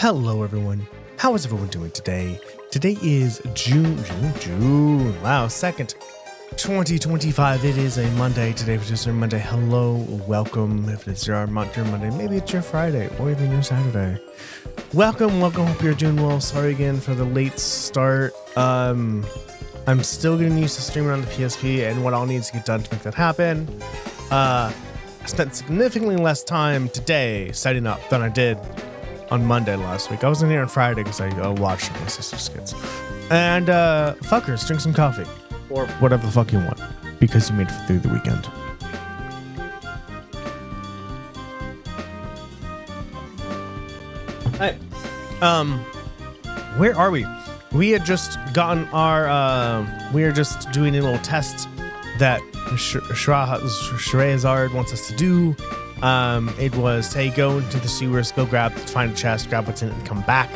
Hello everyone. How is everyone doing today? Today is June, wow, 2nd, 2025. It is a Monday today, which is your Monday. Hello, welcome. If it's your Monday, maybe it's your Friday or even your Saturday. Welcome. Hope you're doing well. Sorry again for the late start. I'm still getting used to streaming on the PSP and what all needs to get done to make that happen. I spent significantly less time today setting up than I did on Monday last week. I wasn't here on Friday because I watched my sister's skits. And fuckers, drink some coffee. Or whatever the fuck you want. Because you made it through the weekend. Hi. Where are we? We had just gotten our we are just doing a little test that Shreazard wants us to do. It was, hey, go into the sewers, go find a chest, grab what's in it, and come back.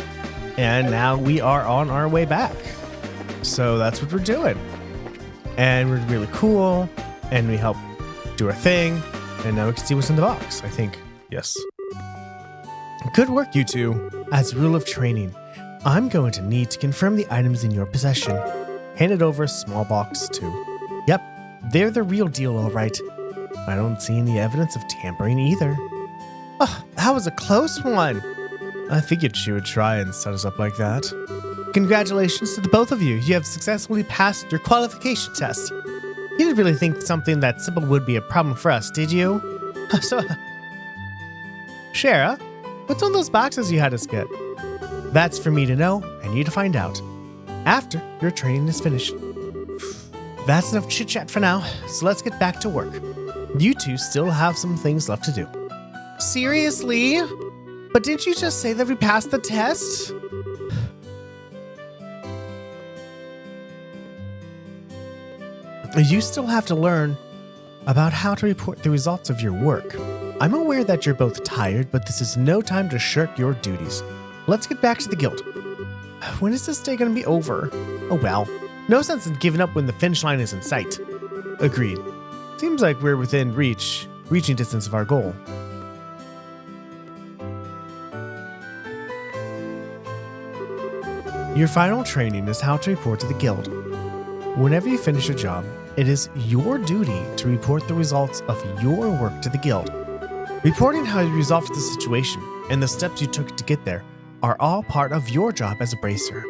And now we are on our way back. So that's what we're doing. And we're really cool, and we help do our thing, and now we can see what's in the box, I think. Yes. Good work, you two. As a rule of training, I'm going to need to confirm the items in your possession. Hand it over a small box, too. Yep, they're the real deal, all right. I don't see any evidence of tampering either. Oh, that was a close one. I figured she would try and set us up like that. Congratulations to the both of you. You have successfully passed your qualification test. You didn't really think something that simple would be a problem for us, did you? So, Shara, what's on those boxes you had us get? That's for me to know and you to find out after your training is finished. That's enough chit-chat for now, so let's get back to work. You two still have some things left to do. Seriously? But didn't you just say that we passed the test? You still have to learn about how to report the results of your work. I'm aware that you're both tired, but this is no time to shirk your duties. Let's get back to the guild. When is this day going to be over? Oh well, no sense in giving up when the finish line is in sight. Agreed. Seems like we're within reaching distance of our goal. Your final training is how to report to the guild. Whenever you finish a job, it is your duty to report the results of your work to the guild. Reporting how you resolved the situation and the steps you took to get there are all part of your job as a bracer.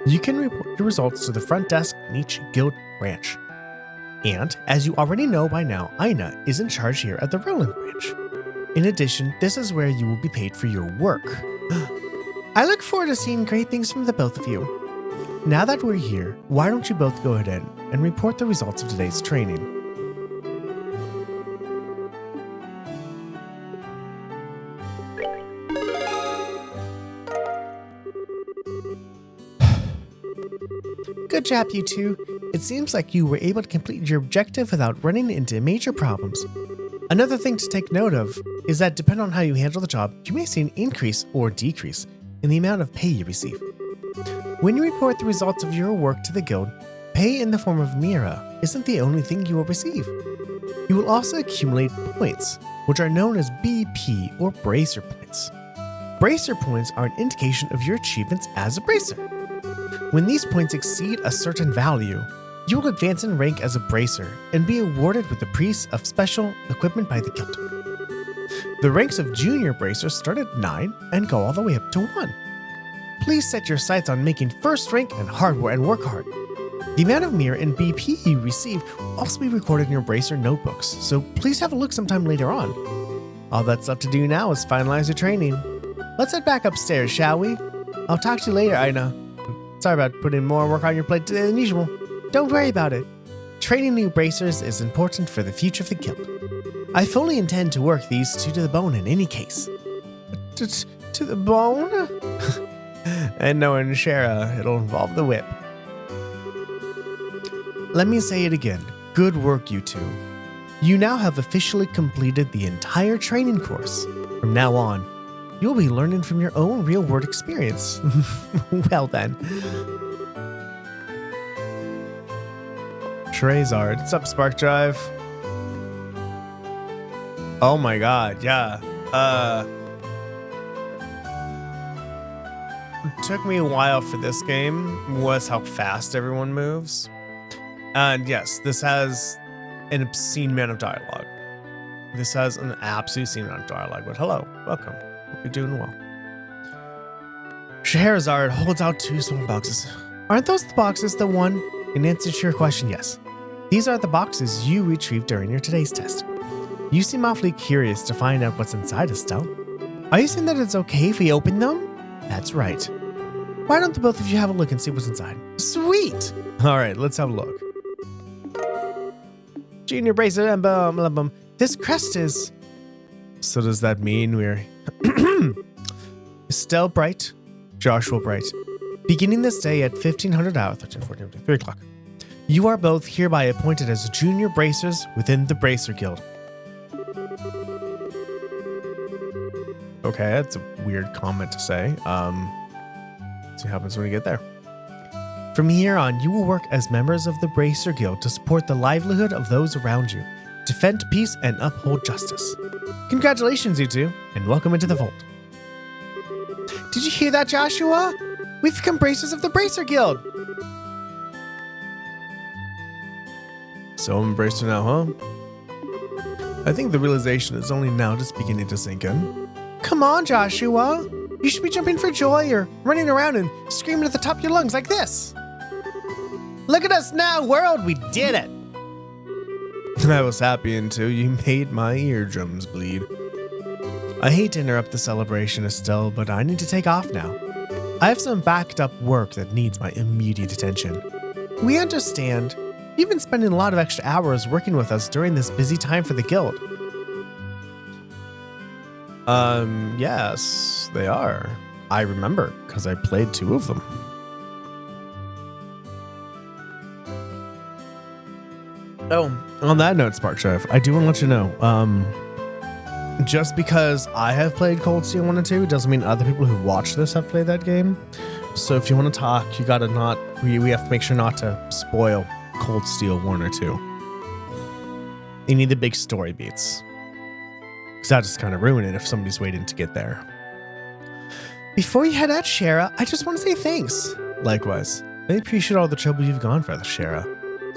You can report your results to the front desk in each guild branch. And, as you already know by now, Aina is in charge here at the Rolent branch. In addition, this is where you will be paid for your work. I look forward to seeing great things from the both of you. Now that we're here, why don't you both go ahead and report the results of today's training? Good job, you two. It seems like you were able to complete your objective without running into major problems. Another thing to take note of is that depending on how you handle the job, you may see an increase or decrease in the amount of pay you receive. When you report the results of your work to the guild, pay in the form of Mira isn't the only thing you will receive. You will also accumulate points, which are known as BP or Bracer points. Bracer points are an indication of your achievements as a bracer. When these points exceed a certain value, you will advance in rank as a bracer and be awarded with the piece of special equipment by the guild. The ranks of junior bracers start at 9 and go all the way up to 1. Please set your sights on making first rank and work hard. The amount of Mira and BP you receive will also be recorded in your bracer notebooks, so please have a look sometime later on. All that's left to do now is finalize your training. Let's head back upstairs, shall we? I'll talk to you later, Aina. Sorry about putting more work on your plate today than usual. Don't worry about it. Training new bracers is important for the future of the guild. I fully intend to work these two to the bone in any case. To the bone? And knowing Shara, it'll involve the whip. Let me say it again. Good work, you two. You now have officially completed the entire training course. From now on, you'll be learning from your own real-world experience. Well then. Shreazard. What's up, Spark Drive? Oh my god, yeah. took me a while for this game was how fast everyone moves. And yes, this has an obscene amount of dialogue. This has an absolute obscene amount of dialogue, but hello, welcome. Hope you're doing well. Scheherazade holds out 2 small boxes. Aren't those the boxes the one? In answer to your question, yes. These are the boxes you retrieved during your today's test. You seem awfully curious to find out what's inside, Estelle. Are you saying that it's okay if we open them? That's right. Why don't the both of you have a look and see what's inside? Sweet! Alright, let's have a look. Junior bracelet, this crest is... So does that mean we're... Estelle Bright, Joshua Bright. Beginning this day at 1500 hours, 13, 14, 3 o'clock. You are both hereby appointed as junior bracers within the Bracer Guild. Okay, that's a weird comment to say. See what happens when we get there. From here on, you will work as members of the Bracer Guild to support the livelihood of those around you, defend peace, and uphold justice. Congratulations, you two, and welcome into the vault. Did you hear that, Joshua? We've become bracers of the Bracer Guild. So I'm a bracer now, huh? I think the realization is only now just beginning to sink in. Come on, Joshua. You should be jumping for joy or running around and screaming at the top of your lungs like this. Look at us now, world. We did it. I was happy until you made my eardrums bleed. I hate to interrupt the celebration, Estelle, but I need to take off now. I have some backed up work that needs my immediate attention. We understand. You've been spending a lot of extra hours working with us during this busy time for the guild. Yes, they are. I remember, because I played 2 of them. Oh, on that note, Spark Chef, I do want to let you know, just because I have played Cold Steel 1 and 2 doesn't mean other people who watch this have played that game. So if you want to talk, you gotta not, we have to make sure not to spoil Cold Steel 1 or 2. You need the big story beats. Because that just kind of ruin it if somebody's waiting to get there. Before you head out, Shara, I just want to say thanks. Likewise. I appreciate all the trouble you've gone for us, Shara.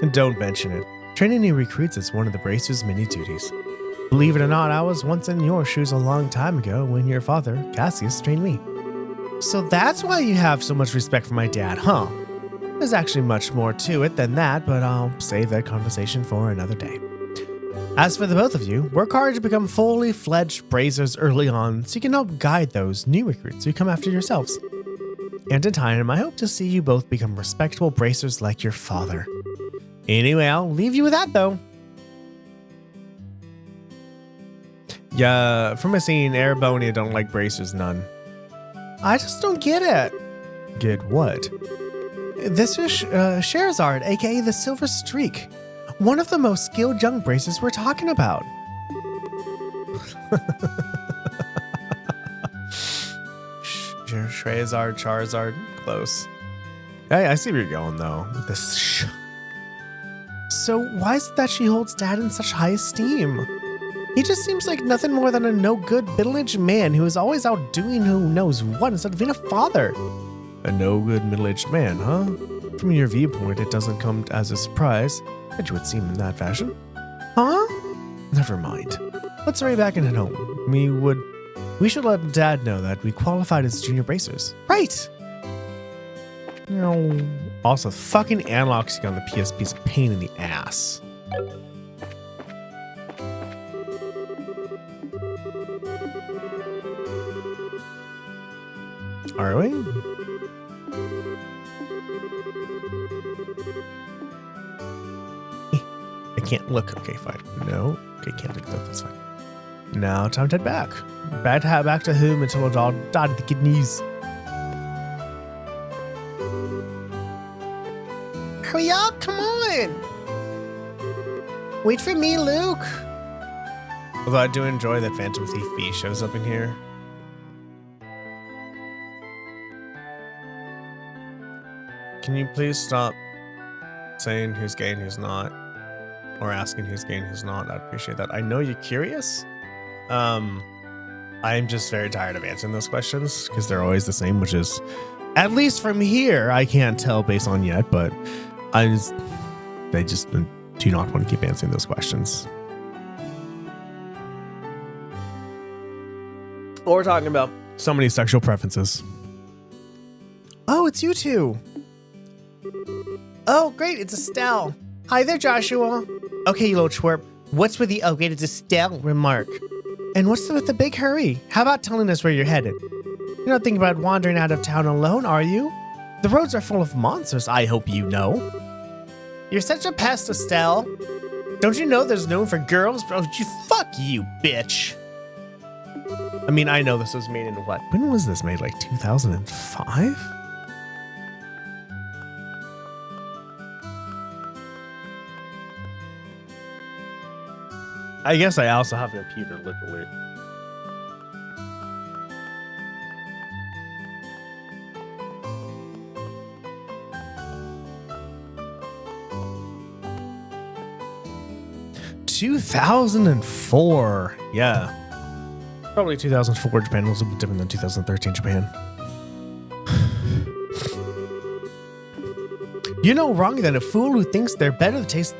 And don't mention it. Training new recruits is one of the Bracer's many duties. Believe it or not, I was once in your shoes a long time ago when your father, Cassius, trained me. So that's why you have so much respect for my dad, huh? There's actually much more to it than that, but I'll save that conversation for another day. As for the both of you, work hard to become fully fledged bracers early on so you can help guide those new recruits who come after yourselves. And in time, I hope to see you both become respectable bracers like your father. Anyway, I'll leave you with that though. Yeah, from a scene, Arabonia don't like bracers none. I just don't get it. Get what? This is Scheherazade, aka the Silver Streak. One of the most skilled young bracers we're talking about. Scheherazade, Charizard, close. Hey, I see where you're going though. With this So why is it that she holds Dad in such high esteem? He just seems like nothing more than a no-good middle-aged man who is always out doing who knows what instead of being a father. A no-good middle-aged man, huh? From your viewpoint, it doesn't come as a surprise that you would seem in that fashion. Huh? Never mind. Let's hurry back and head home. We should let Dad know that we qualified as junior bracers. Right! Also, fucking analog stick on the PSP is a pain in the ass. Are we? I can't look. Okay, fine. No. Okay, can't look. That's fine. Now, time to head back. Back to home until our dog died of the kidneys. Hurry up, come on! Wait for me, Luke! Although I do enjoy that Phantom Thief B shows up in here. Can you please stop saying who's gay and who's not? Or asking who's gay and who's not? I'd appreciate that. I know you're curious. I I'm just very tired of answering those questions because they're always the same, which is, at least from here, I can't tell based on yet, but they just do not want to keep answering those questions. Or talking about somebody's sexual preferences. Oh, it's you two. Oh, great, it's Estelle. Hi there, Joshua. Okay, you little twerp. What's with the "oh, great, it's Estelle" remark? And what's with the big hurry? How about telling us where you're headed? You're not thinking about wandering out of town alone, are you? The roads are full of monsters, I hope you know. You're such a pest, Estelle. Don't you know there's no room for girls? Fuck you, bitch. I mean, I know this was made in what? When was this made? Like 2005? I guess I also have a computer, literally. (2004). Yeah. Probably 2004 Japan was a bit different than 2013 Japan. You're no wronger than a fool who thinks there's better taste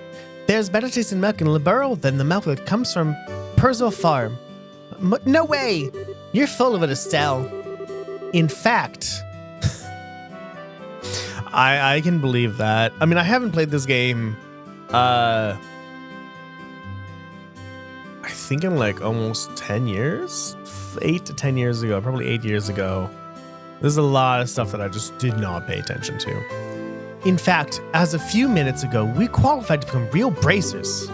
in milk in Liberl than the milk that comes from Purzel Farm. No way! You're full of it, Estelle. In fact, I can believe that. I mean, I haven't played this game, I think in like almost 10 years? 8 to 10 years ago, probably 8 years ago. There's a lot of stuff that I just did not pay attention to. In fact, as a few minutes ago, we qualified to become real bracers.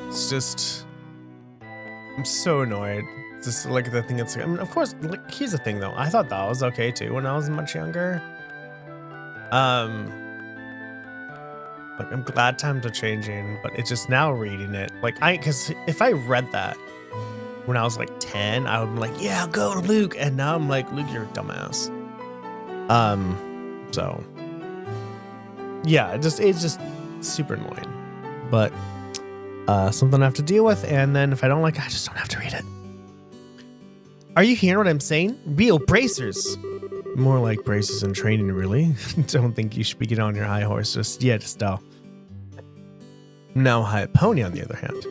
It's just, I'm so annoyed. Just like the thing that's, I mean, of course, like, here's the thing though. I thought that was okay too when I was much younger. Like, I'm glad times are changing, but it's just now reading it. Like, because if I read that when I was like 10, I would be like, yeah, go Luke. And now I'm like, Luke, you're a dumbass. So yeah, it's just super annoying, but something I have to deal with. And then if I don't like it, I just don't have to read it. Are you hearing what I'm saying? Real bracers. More like braces in training, really. Don't think you should be getting on your high horse just yet, Estelle. Now, high pony, on the other hand.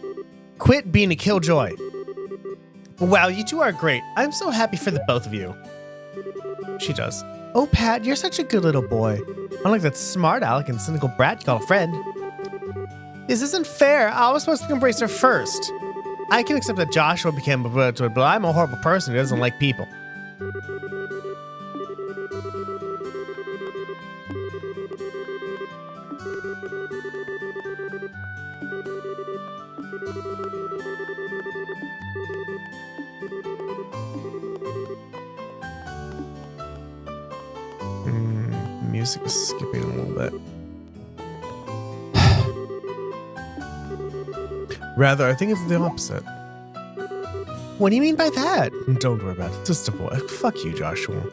Quit being a killjoy. Wow, you two are great. I'm so happy for the both of you. She does. Oh, Pat, you're such a good little boy. Unlike that smart aleck and cynical brat you call a friend. This isn't fair. I was supposed to embrace her first. I can accept that Joshua became a but I'm a horrible person who doesn't like people. Music is skipping a little bit. Rather, I think it's the opposite. What do you mean by that? Don't worry about it. Just a boy. Fuck you, Joshua.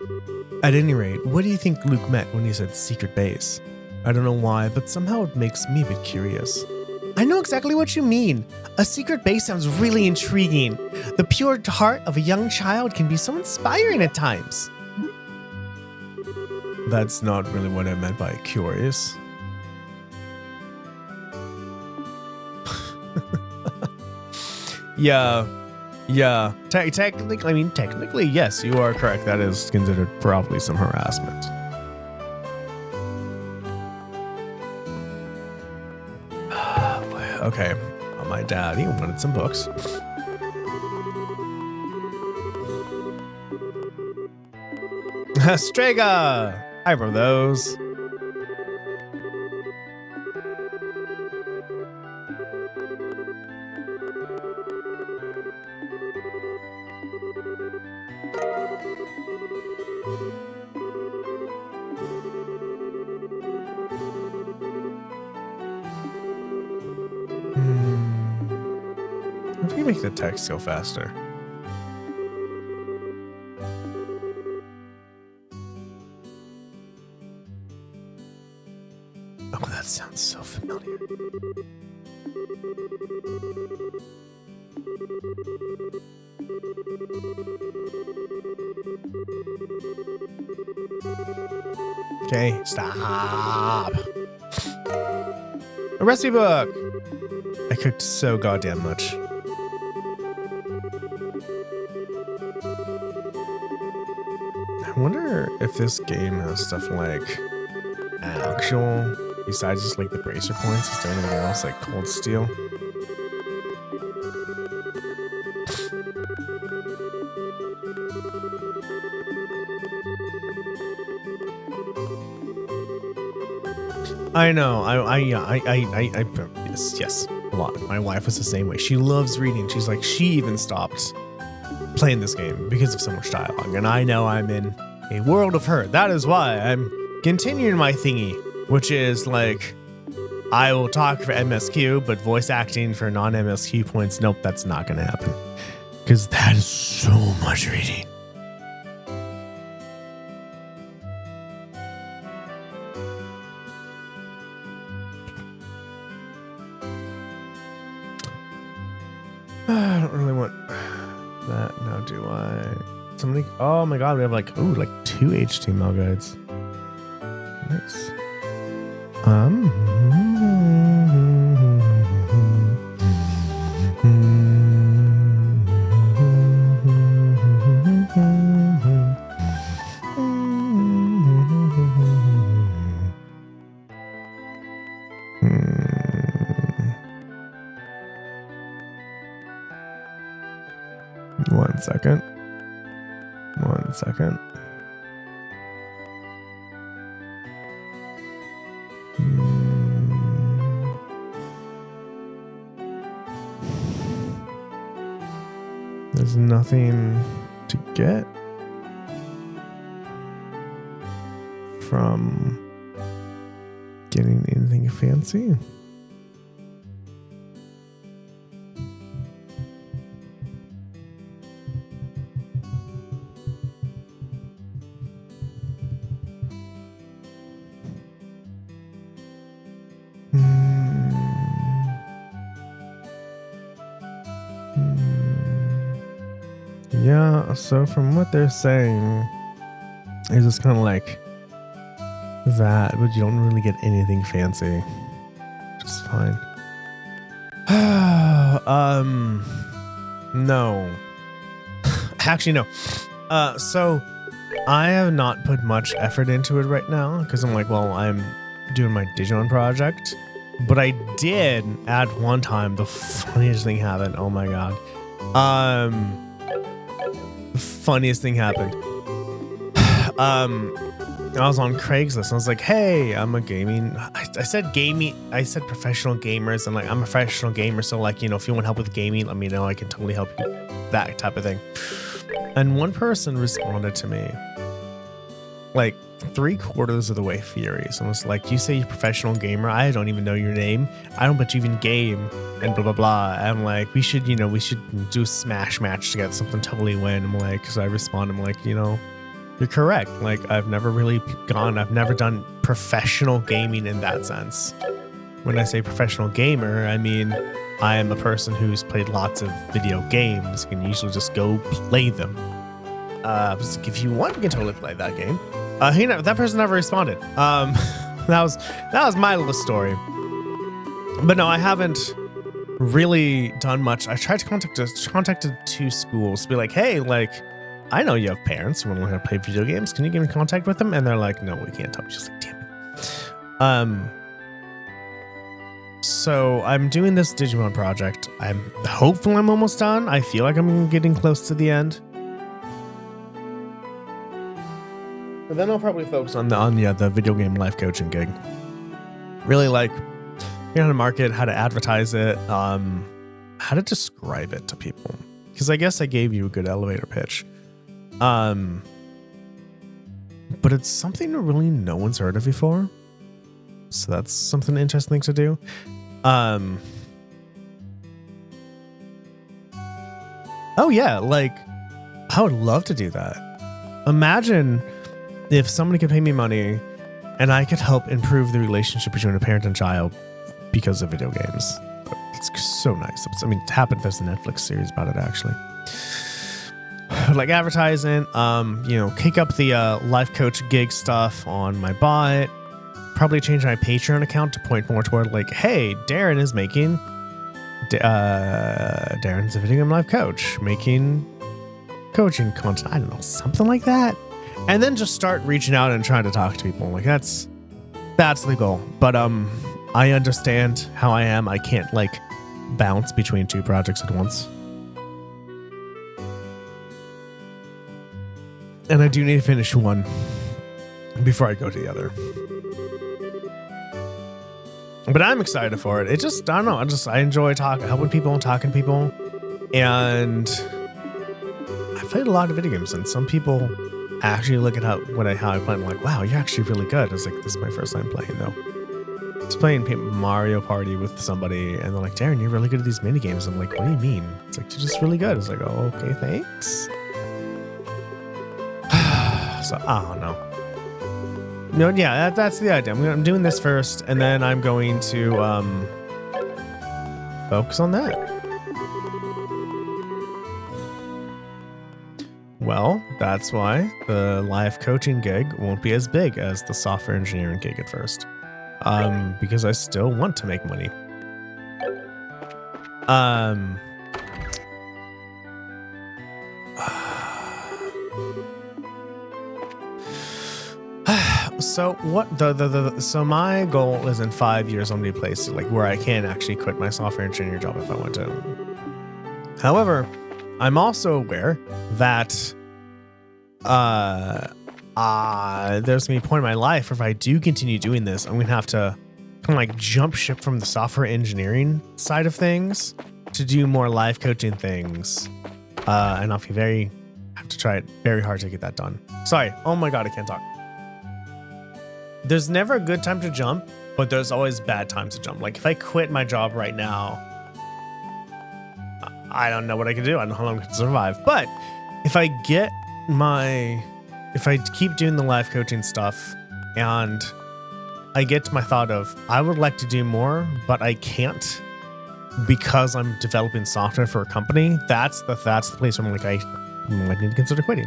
At any rate, what do you think Luke meant when he said secret base? I don't know why, but somehow it makes me a bit curious. I know exactly what you mean. A secret base sounds really intriguing. The pure heart of a young child can be so inspiring at times. That's not really what I meant by curious. Yeah. Technically, yes, you are correct. That is considered probably some harassment. Okay, my daddy wanted some books. Strega! I wrote those. How do you make the text go faster? Okay, stop. A recipe book. I cooked so goddamn much. I wonder if this game has stuff like actual, besides just like the bracer points, is there anything else like cold steel? I know. Yes, a lot. My wife was the same way. She loves reading. She's like, she even stopped playing this game because of so much dialogue. And I know I'm in a world of hurt. That is why I'm continuing my thingy, which is like, I will talk for MSQ, but voice acting for non-MSQ points, nope, that's not going to happen. Because that is so much reading. I don't really want that now, do I? Somebody, oh my god, we have like, ooh, like 2 HTML guides. Nice. One second. There's nothing to get from getting anything fancy. Yeah, so from what they're saying, it's just kind of like that, but you don't really get anything fancy. Just fine. No. Actually, no. So I have not put much effort into it right now because I'm like, well, I'm doing my Digimon project. But I did at one time, the funniest thing happened. Oh my god. Funniest thing happened. I was on Craigslist and I was like, hey, I'm a gaming. I said gaming. I said professional gamers. And like, I'm a professional gamer. So like, you know, if you want help with gaming, let me know. I can totally help you. That type of thing. And one person responded to me like 3/4 of the way furious and was like, you say you're a professional gamer. I don't even know your name. I don't bet you even game and blah, blah, blah. I'm like, we should do a smash match together. Something totally win. I'm like, because I respond, I'm like, you're correct. Like, I've never done professional gaming in that sense. When I say professional gamer, I mean, I am a person who's played lots of video games and usually just go play them. If you want, you can totally play that game. That person never responded. That was my little story. But no, I haven't really done much. I tried to contacted 2 schools to be like, hey, like, I know you have parents who want to learn how to play video games. Can you get in contact with them? And they're like, no, we can't help. Just like, damn it. So I'm doing this Digimon project. I'm hopeful I'm almost done. I feel like I'm getting close to the end. But then I'll probably focus on the video game life coaching gig. Really like how to market, how to advertise it, how to describe it to people. Because I guess I gave you a good elevator pitch. But it's something that really no one's heard of before. So that's something interesting to do. Oh yeah, like I would love to do that. Imagine if somebody could pay me money and I could help improve the relationship between a parent and child because of video games. It's so nice. I mean, it happened. There's a Netflix series about it, actually. Like advertising, kick up the life coach gig stuff on my bot. Probably change my Patreon account to point more toward like, hey, Darren is making, Darren's a video game life coach, making coaching content. I don't know, something like that. And then just start reaching out and trying to talk to people. Like that's the goal. But I understand how I am. I can't like bounce between two projects at once. And I do need to finish one before I go to the other. But I'm excited for it. It just, I don't know. I enjoy helping people and talking to people. And I've played a lot of video games, and some people actually look at how I play and like, wow, you're actually really good. I was like, this is my first time playing though. I was playing Mario Party with somebody, and they're like, Darren, you're really good at these mini games. I'm like, what do you mean? It's like, you're just really good. I was like, oh, okay, thanks. So I don't know. No, yeah, that's the idea. I'm doing this first, and then I'm going to focus on that. Well, that's why the live coaching gig won't be as big as the software engineering gig at first, because I still want to make money. So what so my goal is in 5 years I'm gonna be placed like where I can actually quit my software engineering job if I want to. However, I'm also aware that there's gonna be a point in my life where if I do continue doing this, I'm gonna have to kind of like jump ship from the software engineering side of things to do more life coaching things. And I'll have to try it very hard to get that done. Sorry. Oh my God, I can't talk. There's never a good time to jump, but there's always bad times to jump. Like if I quit my job right now, I don't know what I can do. I don't know how long I can survive. But if I keep doing the life coaching stuff and I get to my thought of, I would like to do more, but I can't because I'm developing software for a company, that's the place where I'm like, I might need to consider quitting.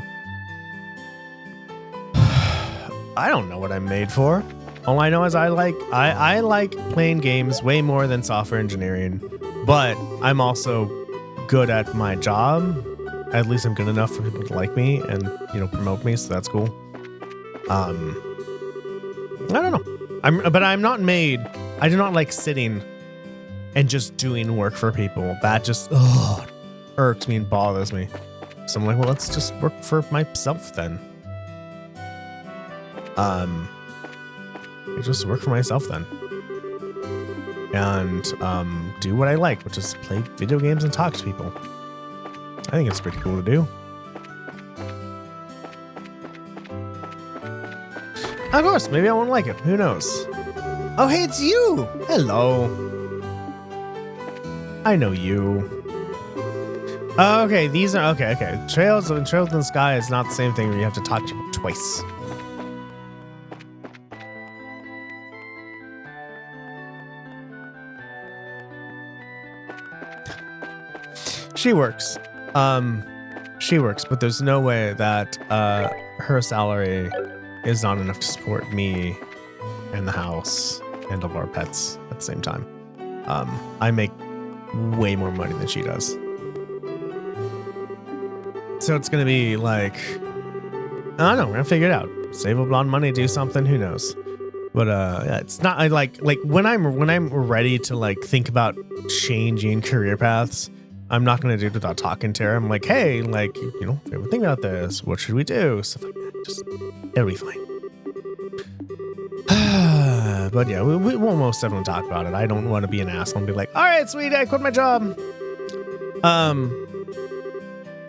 I don't know what I'm made for. All I know is I like playing games way more than software engineering, but I'm also good at my job. At least I'm good enough for people to like me and, promote me. So that's cool. I don't know. I'm not made. I do not like sitting and just doing work for people. That just irks me and bothers me. So I'm like, well, let's just work for myself then. I just work for myself then. And do what I like, which is play video games and talk to people. I think it's pretty cool to do. Of course, maybe I won't like it. Who knows? Oh, hey, it's you. Hello. I know you. Okay, these are okay. Trails in the sky is not the same thing where you have to talk to people twice. She works. She works, but there's no way that her salary is not enough to support me and the house and all of our pets at the same time. I make way more money than she does. So it's gonna be like, I don't know, we're gonna figure it out. Save a lot of money, do something, who knows? But yeah, it's not. I like when I'm ready to like think about changing career paths, I'm not gonna do it without talking to her. I'm like, hey, like, favorite thing about this, what should we do? Stuff like that. Just it'll be fine. But yeah, we won't most definitely talk about it. I don't want to be an asshole and be like, all right, sweetie, I quit my job.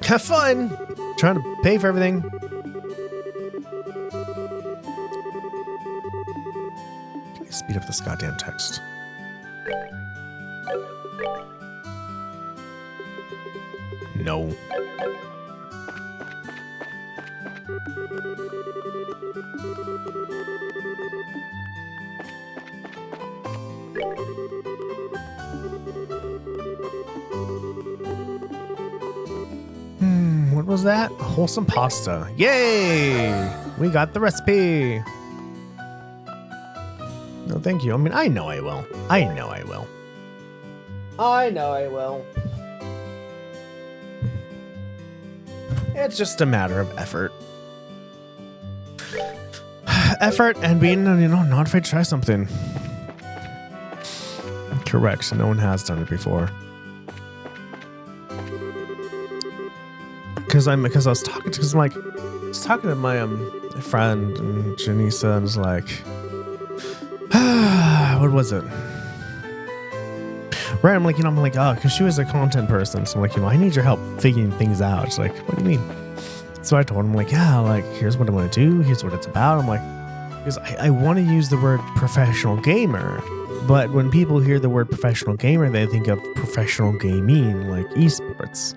Have fun trying to pay for everything. Can you speed up this goddamn text? No. What was that? Wholesome pasta. Yay! We got the recipe. No, thank you. I mean, I know I will. I know I will. I know I will. It's just a matter of effort. Effort and being, not afraid to try something. Correct. No one has done it before. Because I was talking to my friend and Janisa, and was like, what was it? Right, I'm like, because she was a content person, so I'm like, I need your help figuring things out. She's like, what do you mean? So I told him, here's what I want to do, here's what it's about. I'm like, because I want to use the word professional gamer, but when people hear the word professional gamer, they think of professional gaming, like esports,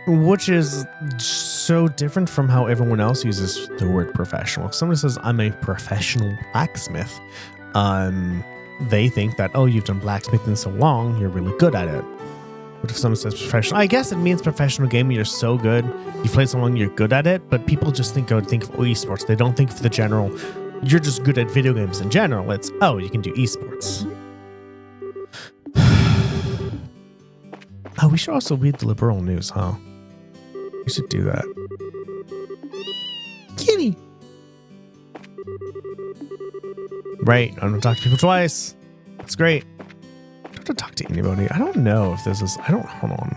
which is so different from how everyone else uses the word professional. If somebody says, I'm a professional blacksmith, they think that, oh, you've done blacksmithing so long, you're really good at it. But if someone says professional, I guess it means professional gaming, you're so good, you play so long, you're good at it. But people just think of esports. They don't think of the general, you're just good at video games in general. It's, oh, you can do esports. Oh, we should also read the Liberl news, huh? We should do that. Kitty! Right, I don't talk to people twice. That's great. I don't have to talk to anybody. I don't know if this is, hold on.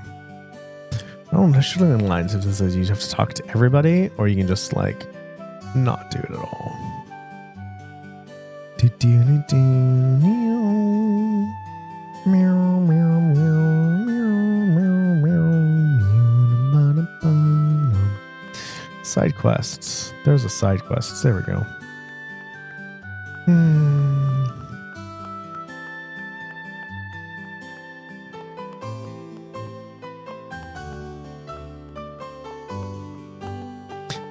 I should have been lines if this says you have to talk to everybody, or you can just not do it at all. Side quests. There's a side quest. There we go.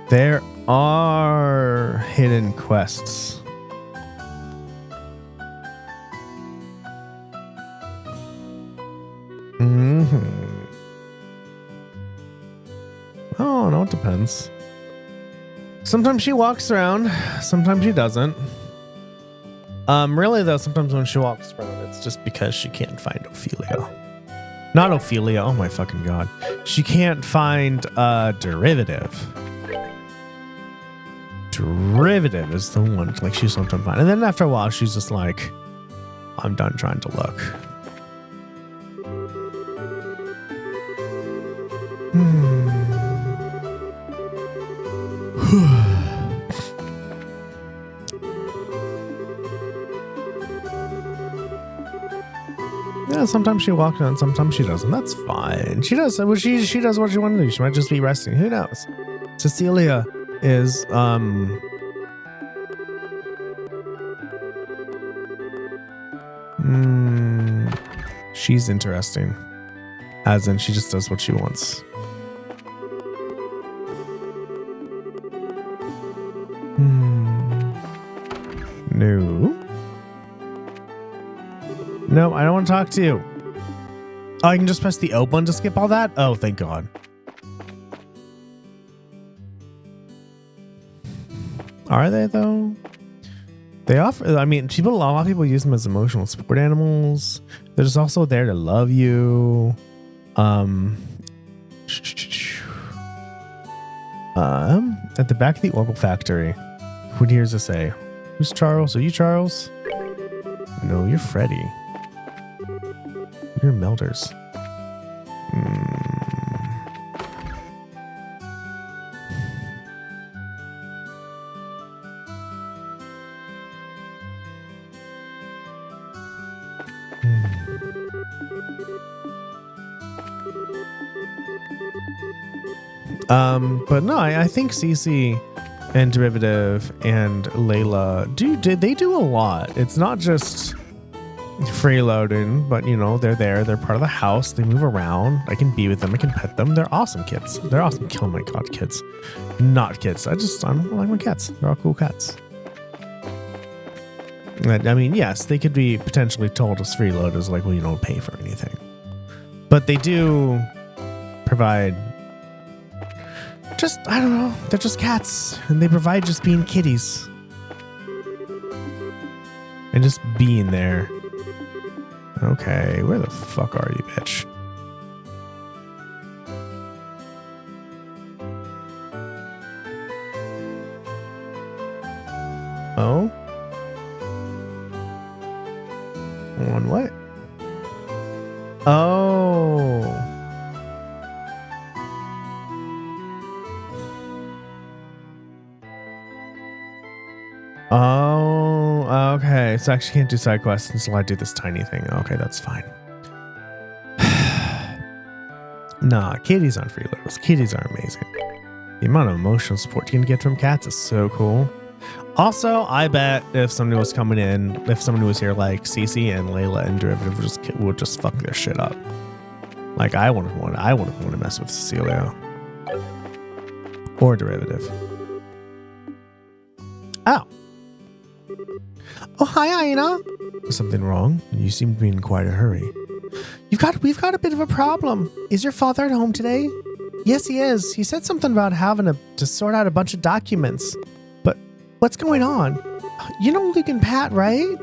There are hidden quests. Oh, no, it depends. Sometimes she walks around, sometimes she doesn't. Really though, sometimes when she walks around, it's just because she can't find Ophelia. Not Ophelia, oh my fucking god. She can't find Derivative. Derivative is the one, she's sometimes fine. And then after a while, she's just like, I'm done trying to look. Yeah, sometimes she walks around, sometimes she doesn't. That's fine. She does what she does what she wants to do. She might just be resting. Who knows? Cecilia is she's interesting. As in she just does what she wants. No. No, I don't want to talk to you. Oh, I can just press the O button to skip all that? Oh, thank God. Are they though? They offer, I mean, a lot of people use them as emotional support animals. They're just also there to love you. At the back of the Orbital Factory, who hears us say, who's Charles? Are you Charles? No, you're Freddy. You're Melders. But no, I think Cece and Derivative and Layla they do a lot. It's not just freeloading, but they're there, they're part of the house, they move around, I can be with them, I can pet them. They're awesome kids. They're awesome. Oh my god, kids. Not kids. I don't like my cats. They're all cool cats. I mean, yes, they could be potentially told as freeloaders, like, well, you don't pay for anything. But they do provide just, I don't know, they're just cats. And they provide just being kitties. And just being there. Okay, where the fuck are you, bitch? Oh? On what? Oh. Oh, okay. So I actually can't do side quests until I do this tiny thing. Okay, that's fine. Nah, kitties aren't freeloaders. Kitties are amazing. The amount of emotional support you can get from cats is so cool. Also, I bet if somebody was coming in, if somebody was here like Cece and Layla and Derivative would just fuck their shit up. Like I wouldn't want to mess with Cecilia or Derivative. Oh. Oh, hi, Aina. Is something wrong? You seem to be in quite a hurry. We've got a bit of a problem. Is your father at home today? Yes, he is. He said something about having to sort out a bunch of documents. But what's going on? You know Luke and Pat, right?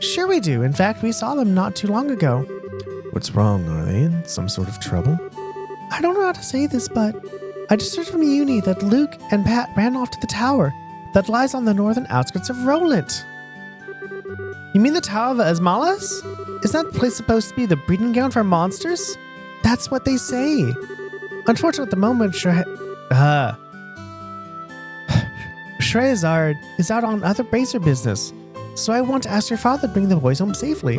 Sure we do. In fact, we saw them not too long ago. What's wrong? Are they in some sort of trouble? I don't know how to say this, but I just heard from uni that Luke and Pat ran off to the tower that lies on the northern outskirts of Rolent. You mean the Tower of Esmalas? Is that place supposed to be the breeding ground for monsters? That's what they say. Unfortunately, at the moment, Shrezard is out on other bracer business, so I want to ask your father to bring the boys home safely.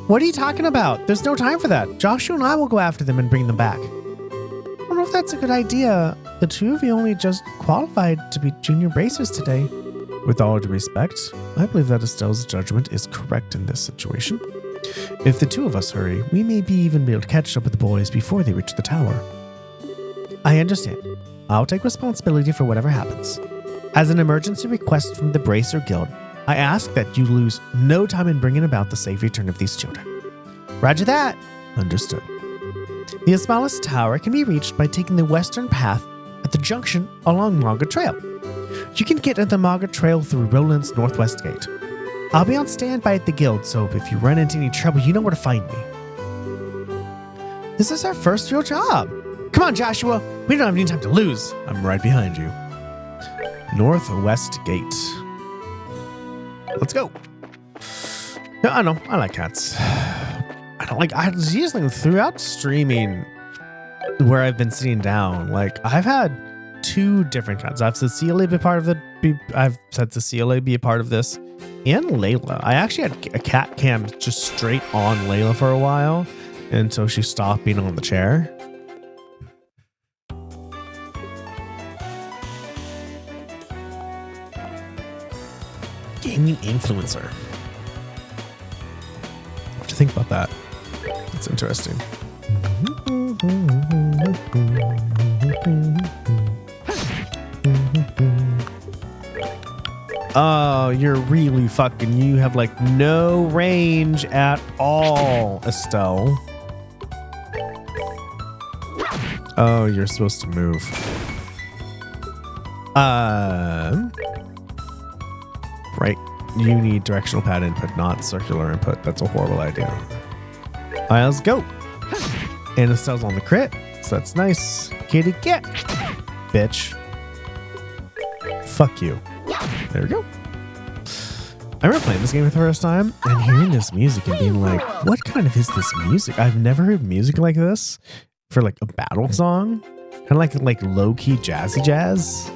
What are you talking about? There's no time for that. Joshua and I will go after them and bring them back. I don't know if that's a good idea. The two of you only just qualified to be junior bracers today. With all due respect, I believe that Estelle's judgment is correct in this situation. If the two of us hurry, we may even be able to catch up with the boys before they reach the tower. I understand. I'll take responsibility for whatever happens. As an emergency request from the Bracer Guild, I ask that you lose no time in bringing about the safe return of these children. Roger that. Understood. The Esmalas Tower can be reached by taking the western path at the junction along Margaret Trail. You can get into the Margaret Trail through Rolent's northwest gate. I'll be on standby at the guild, so if you run into any trouble, you know where to find me. This is our first real job. Come on, Joshua. We don't have any time to lose. I'm right behind you. Northwest gate. Let's go. Yeah, I know. I like cats. I was usually throughout streaming where I've been sitting down. Like I've had two different cats. I've said Cecilia be part of be a part of this, and Layla. I actually had a cat cam just straight on Layla for a while until she stopped being on the chair. Gaming influencer. What do you think about that? That's interesting. Oh, you're really fucking, you have like no range at all, Estelle. Oh, you're supposed to move. Right. You need directional pad input, not circular input. That's a horrible idea. All right, let's go. And Estelle's on the crit, so that's nice. Kitty cat, bitch. Fuck you. There we go. I remember playing this game for the first time and hearing this music and being like, what kind of is this music? I've never heard music like this for like a battle song. Kind of like low-key jazzy jazz.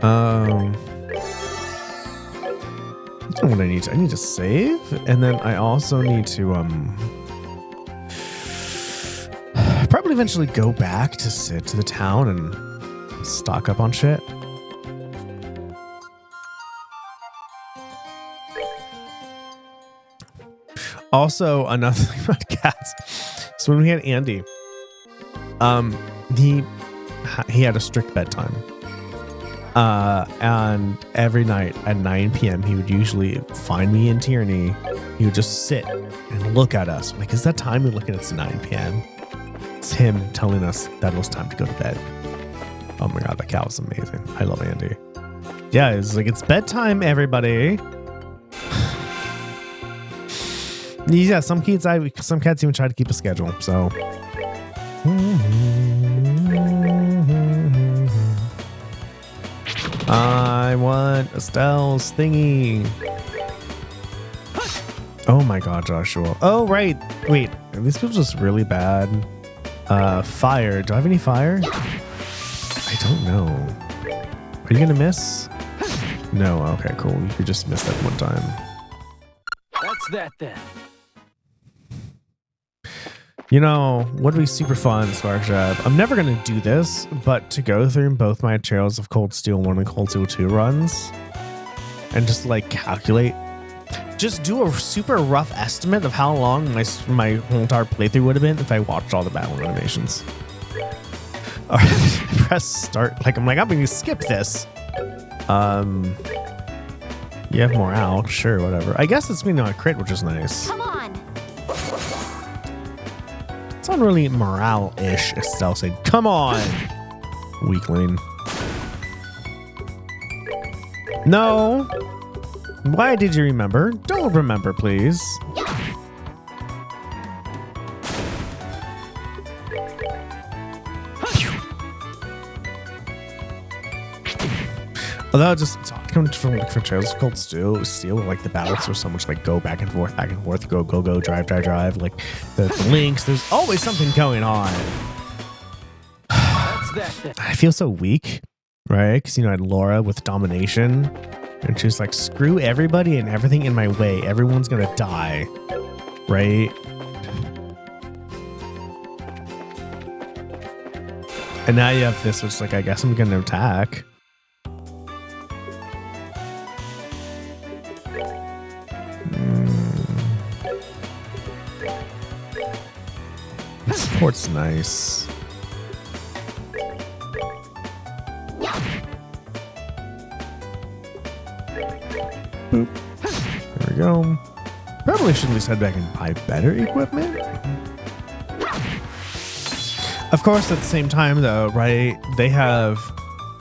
I don't know what I need to. I need to save, and then I also need to probably eventually go back to the town and stock up on shit. Also, another thing about cats. So when we had Andy, he had a strict bedtime. And every night at 9 p.m., he would usually find me in Tierney. He would just sit and look at us. Like, is that time? We look at it's 9 p.m. It's him telling us that it was time to go to bed. Oh my God, that cow was amazing. I love Andy. Yeah, it's like, it's bedtime, everybody. Yeah, some cats even try to keep a schedule, so. I want Estelle's thingy. Oh my God, Joshua. Oh, right. Wait, are these people just really bad? Fire. Do I have any fire? I don't know. Are you gonna miss? No. Okay, cool. You could just miss that one time. That's that then. You know, would be super fun, Sparkjab. I'm never going to do this, but to go through both my Trails of Cold Steel 1 and Cold Steel 2 runs and just like calculate, just do a super rough estimate of how long my whole entire playthrough would have been if I watched all the battle animations. Or press start. Like, I'm going to skip this. You have morale. Sure, whatever. I guess it's meaning on a crit, which is nice. Come on. It's not really morale-ish, Estelle said. Come on, weakling. No. Why did you remember? Don't remember, please. Although just coming from different Trails of Cold Steel, like the battles are so much like go back and forth, go, drive. Like the links, there's always something going on. I feel so weak, right? Because, you know, I had Laura with domination, and she's like, screw everybody and everything in my way. Everyone's gonna die, right? And now you have this, which is like, I guess I'm gonna attack. Support's nice. Boop. There we go. Probably should at least head back and buy better equipment. Of course, at the same time, though, right? They have.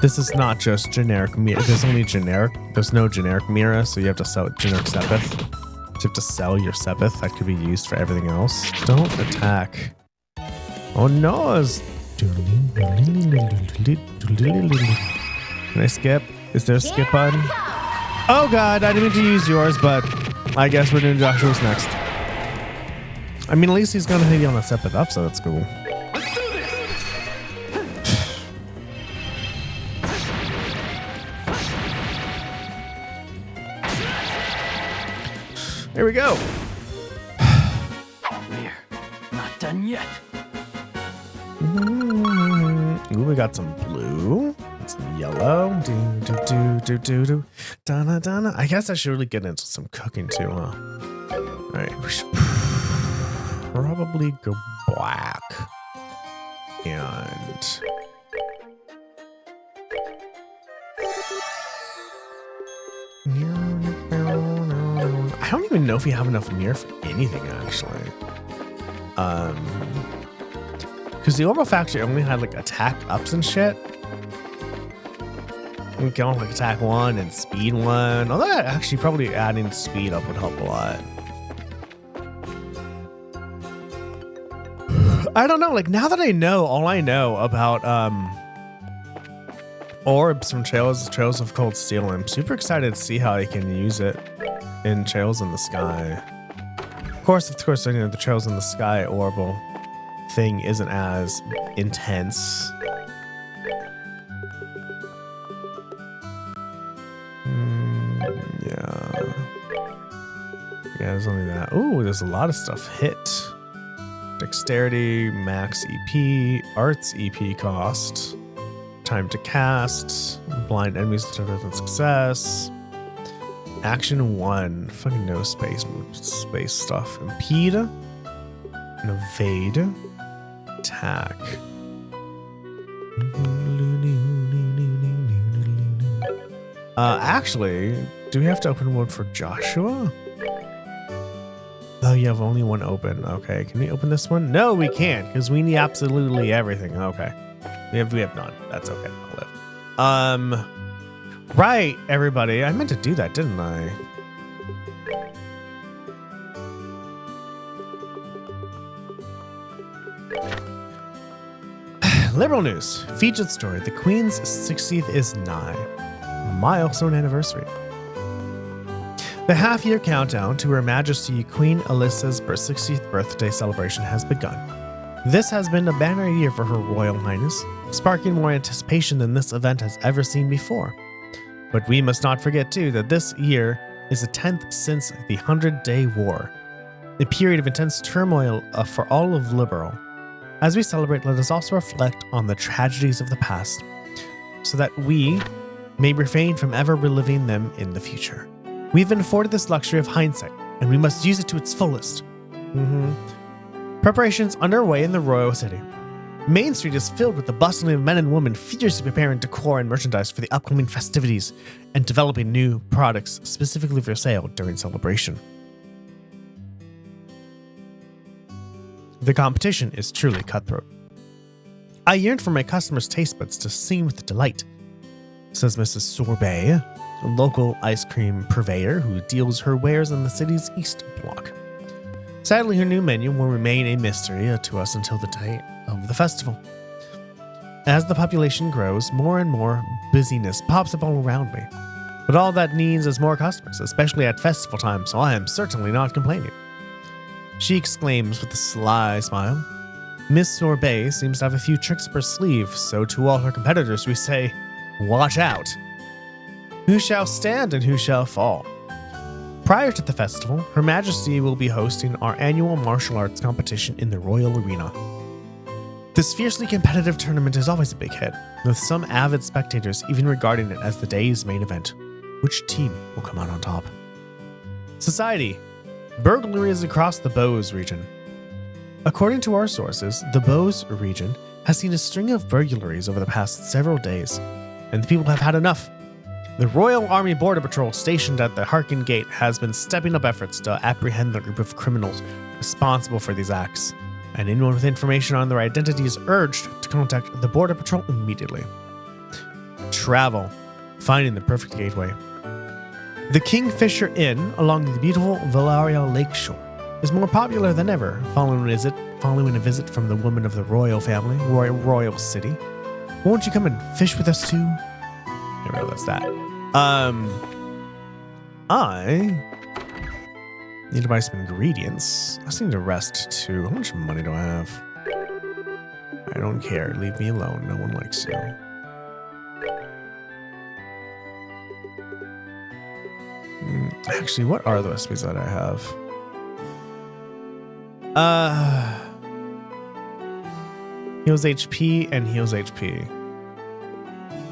This is not just generic Mira. There's only generic. There's no generic Mira, so you have to sell generic Sepith. So you have to sell your Sepith that could be used for everything else. Don't attack. Oh no! Can I skip? Is there a skip button? Oh God, I didn't mean to use yours, but I guess we're doing Joshua's next. I mean, at least he's gonna hit you on a Sepith up, so that's cool. Here we go. We're not done yet. Ooh, we got some blue, some yellow. Do. Donna. I guess I should really get into some cooking too, huh? All right, we should probably go black. And I don't even know if we have enough mirror for anything, actually. Because the Orbital Factory only had like attack ups and shit. We can only like attack 1 and speed 1. Although actually probably adding speed up would help a lot. I don't know. Like, now that I know all I know about orbs from Trails of Cold Steel, I'm super excited to see how I can use it in Trails in the Sky. Of course, you know, the Trails in the Sky orbital thing isn't as intense. Yeah, there's only that. Ooh, there's a lot of stuff. Hit, dexterity, max EP, arts EP cost, time to cast, blind enemies determine success, action 1, fucking no space stuff, impede, and evade, attack. Actually, do we have to open one for Joshua? Oh, you have only one open. Okay, can we open this one? No, we can't, because we need absolutely everything. Okay. We have none. That's okay. I'll live. Right, everybody. I meant to do that, didn't I? Liberal news. Featured story. The Queen's 60th is nigh. Milestone anniversary. The half-year countdown to Her Majesty Queen Alyssa's 60th birthday celebration has begun. This has been a banner year for Her Royal Highness, sparking more anticipation than this event has ever seen before. But we must not forget, too, that this year is the 10th since the 100-Day War, a period of intense turmoil for all of Liberl. As we celebrate, let us also reflect on the tragedies of the past, so that we may refrain from ever reliving them in the future. We've been afforded this luxury of hindsight, and we must use it to its fullest. Preparations underway in the royal city. Main Street is filled with the bustling of men and women furiously preparing decor and merchandise for the upcoming festivities and developing new products specifically for sale during celebration. The competition is truly cutthroat. I yearn for my customers' taste buds to sing with delight, says Mrs. Sorbet, a local ice cream purveyor who deals her wares in the city's East Block. Sadly, her new menu will remain a mystery to us until the day of the festival. As the population grows, more and more busyness pops up all around me. But all that needs is more customers, especially at festival time, so I am certainly not complaining. She exclaims with a sly smile. Miss Sorbet seems to have a few tricks up her sleeve, so to all her competitors we say, watch out. Who shall stand and who shall fall? Prior to the festival, Her Majesty will be hosting our annual martial arts competition in the Royal Arena. This fiercely competitive tournament is always a big hit, with some avid spectators even regarding it as the day's main event. Which team will come out on top? Society. Burglaries across the Bose region. According to our sources, the Bose region has seen a string of burglaries over the past several days, and the people have had enough. The Royal Army Border Patrol stationed at the Harkin Gate has been stepping up efforts to apprehend the group of criminals responsible for these acts, and anyone with information on their identity is urged to contact the Border Patrol immediately. Travel. Finding the perfect gateway. The Kingfisher Inn along the beautiful Valaria Lakeshore is more popular than ever following a visit from the woman of the royal family, royal city. Won't you come and fish with us too? I realize that. I need to buy some ingredients. I just need to rest too. How much money do I have? I don't care. Leave me alone. No one likes you. Actually, what are the recipes that I have? Heals HP and heals HP.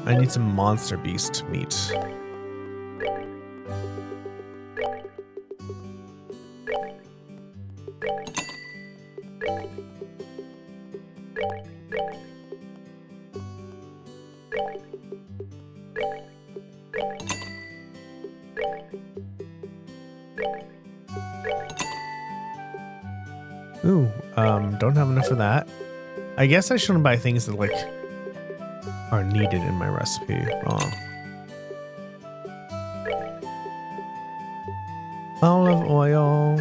I need some monster beast meat. Ooh, don't have enough of that. I guess I shouldn't buy things that, like, are needed in my recipe. Oh. Olive oil.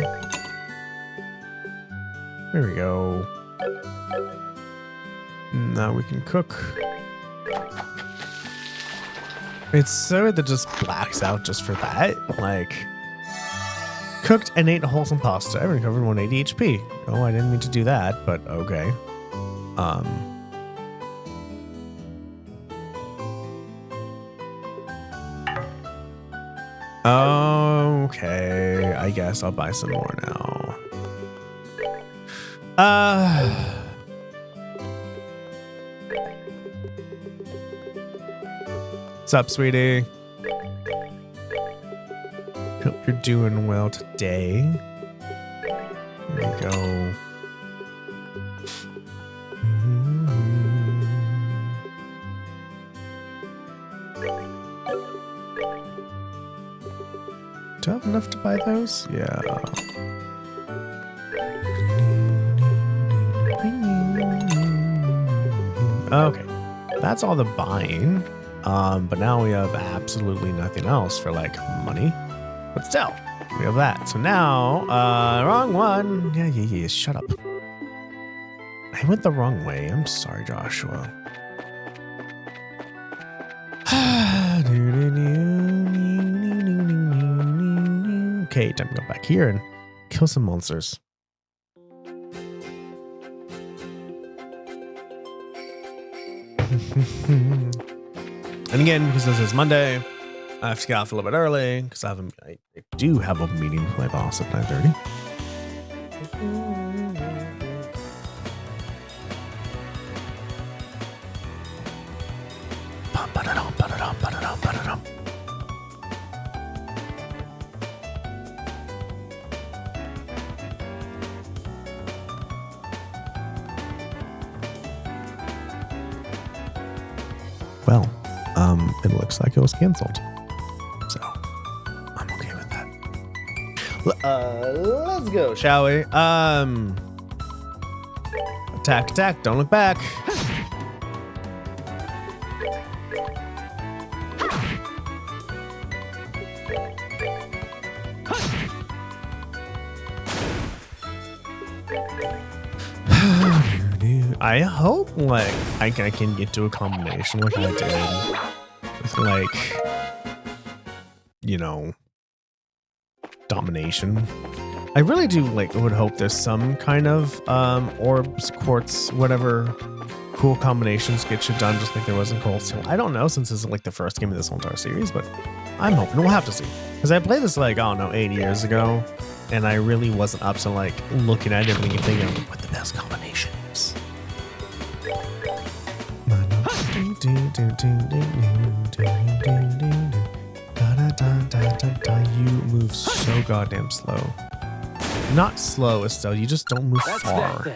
There we go. Now we can cook. It's so weird that just blacks out just for that. Like, cooked and ate wholesome pasta. I recovered 180 HP. Oh, I didn't mean to do that, but okay. Okay, I guess I'll buy some more now. What's up, sweetie? Hope you're doing well today. There we go. enough to buy those? Yeah. Okay. That's all the buying. But now we have absolutely nothing else for like money. But still, we have that. So now, wrong one. Yeah. Shut up. I went the wrong way. I'm sorry, Joshua. Okay, time to go back here and kill some monsters. And again, because this is Monday, I have to get off a little bit early because I do have a meeting with my boss at 9:30. Well, it looks like it was canceled. So, I'm okay with that. Let's go, shall we? Attack, don't look back. I hope like I can get to a combination like I did with like, you know, domination. I really do would hope there's some kind of orbs, quartz, whatever cool combinations get you done just like there was in Cold Steel. I don't know since this is like the first game of this whole entire series, but I'm hoping we'll have to see. Because I played this like, I don't know, 8 years ago, and I really wasn't up to like looking at everything and thinking what the best combination is. You move so goddamn slow. Not slow, Estelle. You just don't move far.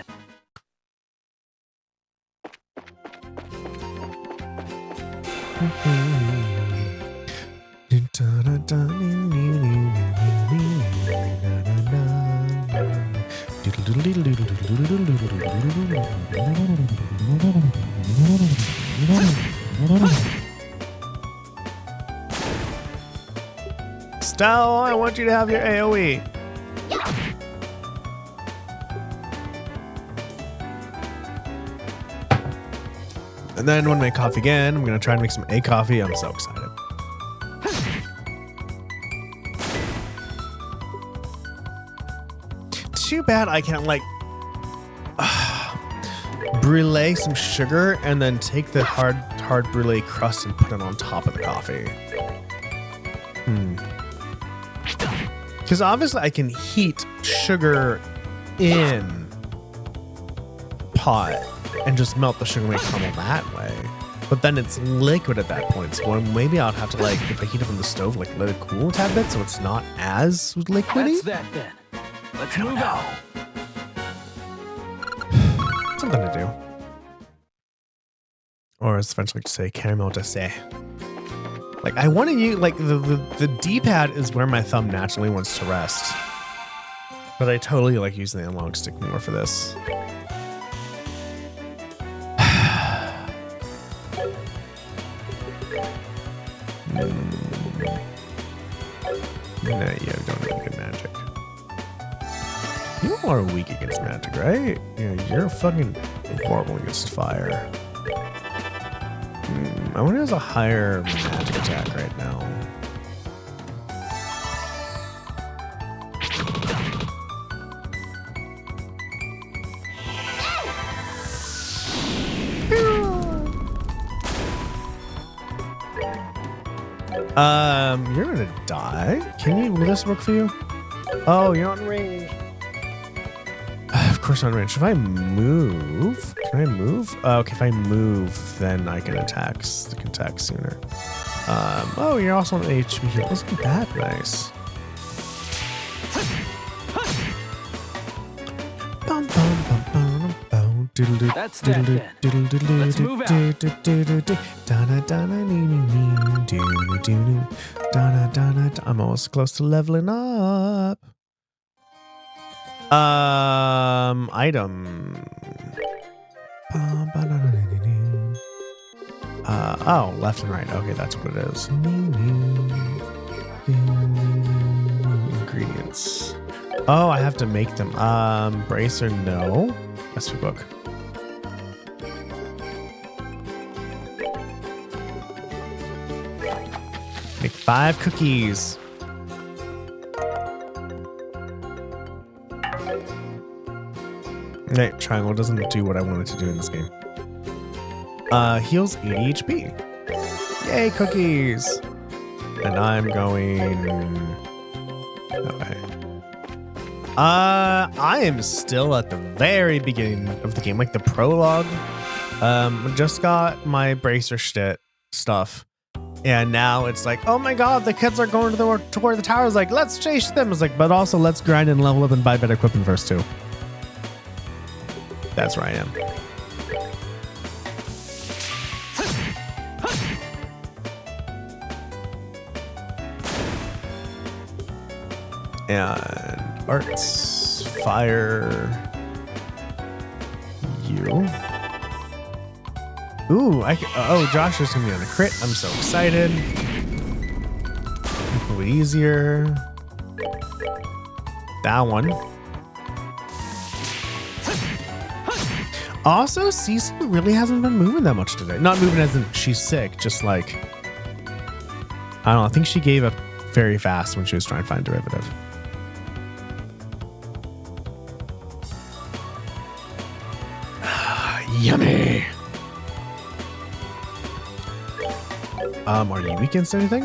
Estelle, I want you to have your AoE. And then when I make coffee again, I'm going to try and make some coffee. I'm so excited. Too bad I can't like brulee some sugar and then take the hard brulee crust and put it on top of the coffee. Because obviously I can heat sugar in pot and just melt the sugar and make caramel that way. But then it's liquid at that point. So maybe I'll have to like, if I heat it on the stove, like let it cool a tad bit so it's not as liquidy. That's that then. Let's I don't move know. on. Something to do. Or as French like to say, caramel glacé. Like I want to use like the D-pad is where my thumb naturally wants to rest. But I totally like using the analog stick more for this. Nah, you don't have good magic. You are weak against magic, right? Yeah, you're fucking horrible against fire. I wonder who has a higher magic attack right now. You're gonna die. Will this work for you? Oh, you're on range. Of course on range. If I move, can I move? Okay, if I move, then I can attack sooner. Oh, you're also on HP here. Isn't that nice? Bum, bum, bum, bum, bum, That's that then. Let's move out. I'm almost close to leveling up. Item. Oh, left and right. Okay, that's what it is. Ingredients. Oh, I have to make them. Bracer, no. Recipe book. Make 5 cookies. Right, triangle doesn't do what I wanted to do in this game. Heals 80 HP. Yay, cookies! And I'm going that way. I am still at the very beginning of the game, like the prologue. Just got my bracer stuff. And now it's like, oh my god, the kids are going to where the tower is like, let's chase them. It's like, but also let's grind and level up and buy better equipment first too. That's where I am. And arts, fire, you. Ooh, oh, Josh is gonna be on a crit. I'm so excited. A little easier. That one. Also, Cece really hasn't been moving that much today. Not moving as in she's sick, just like, I don't know, I think she gave up very fast when she was trying to find derivative. Yummy. Are you weak against anything?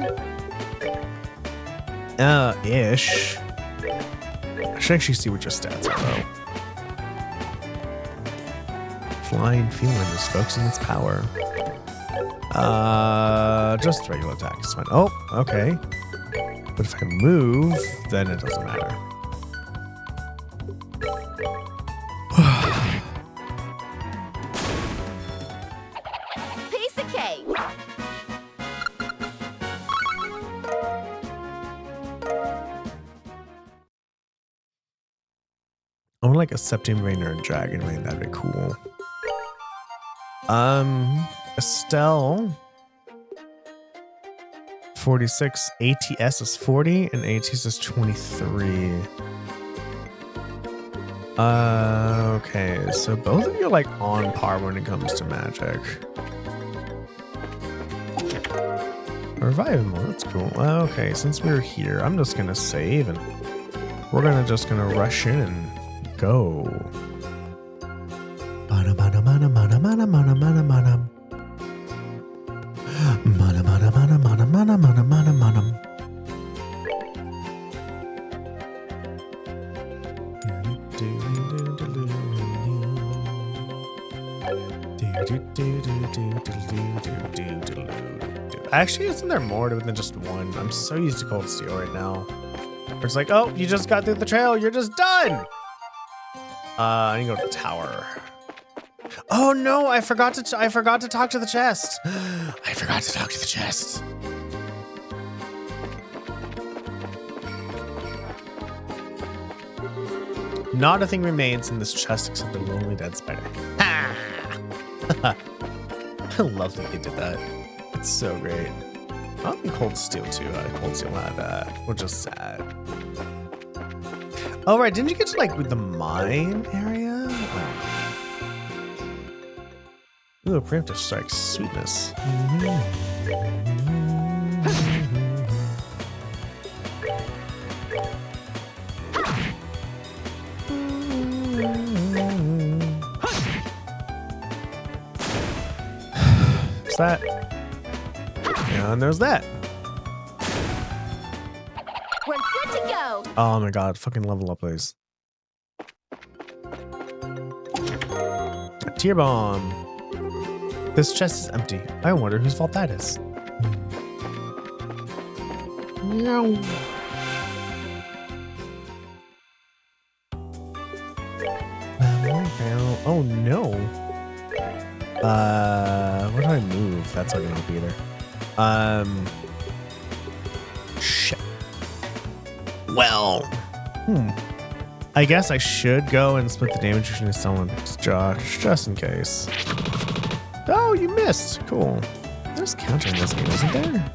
Ish. I should actually see what your stats are though. Flying feeling is focusing its power. Just regular attack is fine. Oh, okay. But if I move, then it doesn't matter. Piece of cake. I want like a Septim Rain or a Dragon Rain. That'd be cool. Estelle 46, ATS is 40, and ATS is 23. Okay, so both of you are like on par when it comes to magic. Revive more, that's cool. Okay, since we're here, I'm just gonna save and we're just gonna rush in and go. Mana mana mana mana mana mana mana mana. Mana mana mana mana mana mana mana mana. Actually, isn't there more to it than just one? I'm so used to Cold Steel right now. It's like, oh, you just got through the trail, you're just done. I need to go to the tower. Oh no, I forgot to talk to the chest. I forgot to talk to the chest. Not a thing remains in this chest except a lonely dead spider. Ha! I love that they did that. It's so great. I don't think Cold Steel too. Cold Steel had that, which is sad. Oh right, didn't you get to like the mine area? Ooh, preemptive strike, sweetness. What's that? And there's that. We're good to go. Oh my god, fucking level up, please. A tear bomb. This chest is empty. I wonder whose fault that is. Meow. Oh no. What do I move? That's not gonna be there. Shit. Well. I guess I should go and split the damage between someone Josh, just in case. Oh, you missed. Cool. There's counter in this game, isn't there?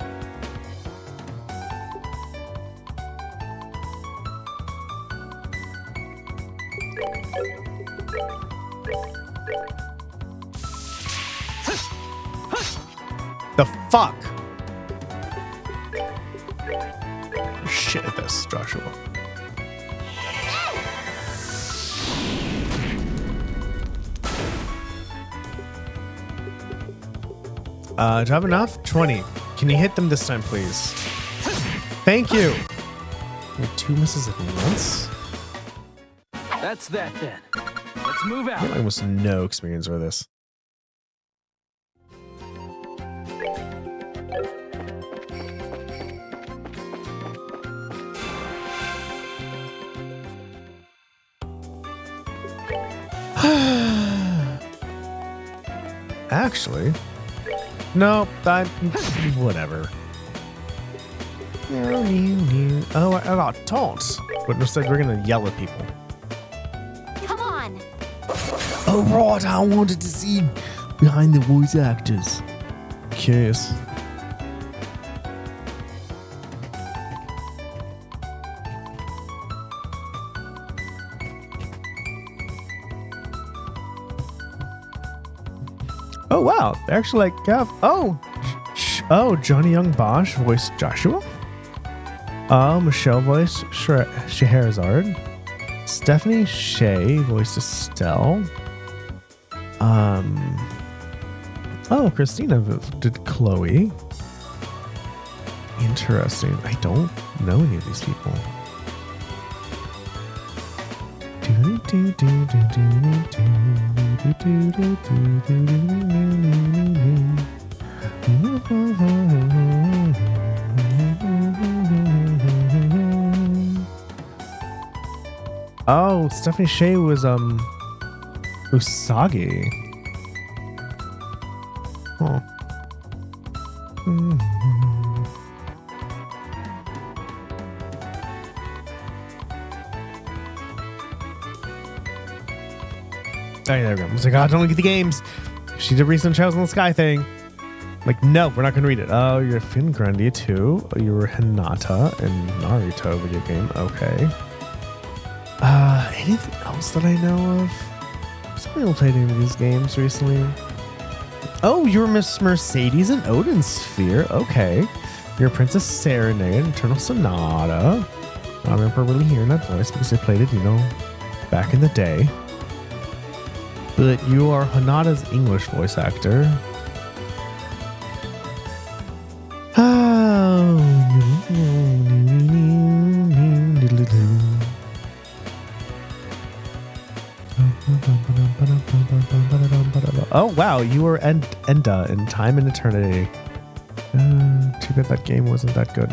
The fuck? Shit at this, Joshua. Do I have enough? 20. Can you hit them this time, please? Thank you. With 2 misses at once? That's that then. Let's move I have out. almost no experience with this. Actually, no, whatever. Oh, I got taunts, but instead we're gonna yell at people. Come on. Oh, right, I wanted to see behind the voice actors. Curious. Oh wow, they actually like have Johnny Young Bosch voiced Joshua. Michelle voiced Scheherazade. Stephanie Shea voiced Estelle. Christina did Chloe. Interesting. I don't know any of these people. Oh, Stephanie Shea was Usagi. Huh. There we go. I was like, oh, don't look at the games. She did recent Trials in the Sky thing. Like, no, we're not going to read it. Oh, you're Finn Grundy too. You were Hinata in Naruto video game. Okay. Anything else that I know of? Somebody will play any of these games recently. Oh, you're Miss Mercedes in Odin Sphere. Okay. You're Princess Serenade in Eternal Sonata. I don't remember really hearing that voice because I played it, back in the day. But you are Hinata's English voice actor. Oh wow, you were Enda in Time and Eternity. Too bad that game wasn't that good.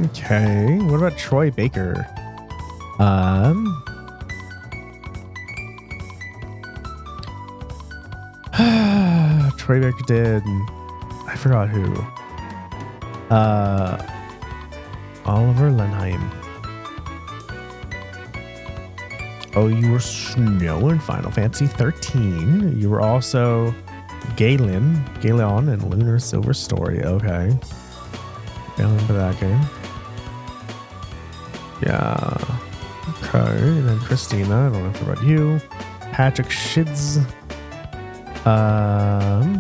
Okay, what about Troy Baker? Troy Baker did, I forgot who. Oliver Lenheim. Oh, you were Snow in Final Fantasy 13. You were also Galen in Lunar Silver Story. Okay. I remember that game. Yeah. Okay. And then Christina. I don't know if about you. Patrick Shids. No,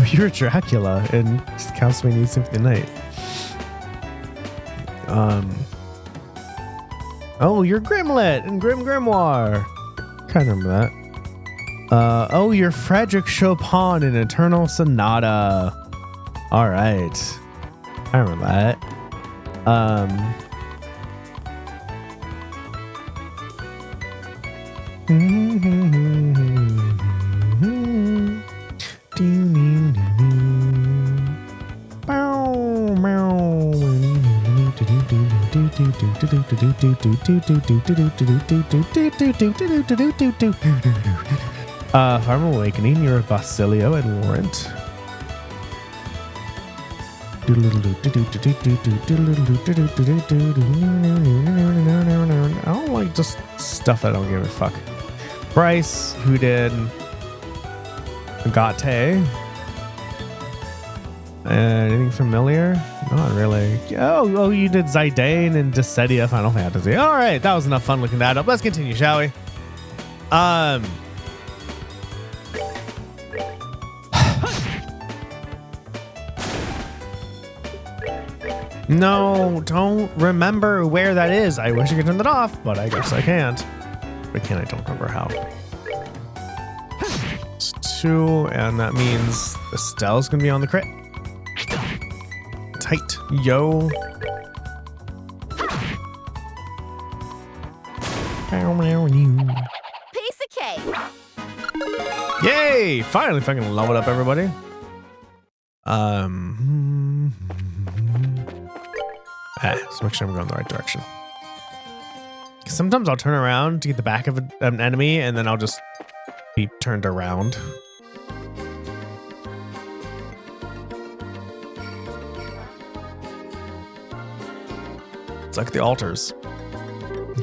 you're Dracula in Castlevania Symphony Night. Oh, you're Grimlet in Grim Grimoire. Kind of remember that. Oh, you're Frederick Chopin in Eternal Sonata. All right. I remember that. Farm Awakening, you're a Basilio and Warrant. I don't like just stuff I don't give a fuck. Bryce, who did Agate? Anything familiar? Not really. Oh, you did Zidane and Dissedia Final Fantasy. All right, that was enough fun looking that up. Let's continue, shall we? No, don't remember where that is. I wish I could turn that off, but I guess I can't. But I don't remember how. It's 2, and that means Estelle's gonna be on the crit. Tight, yo. Piece of cake. Yay! Finally fucking leveled up everybody. Let's make sure I'm going the right direction. Sometimes I'll turn around to get the back of an enemy, and then I'll just be turned around. It's like the altars.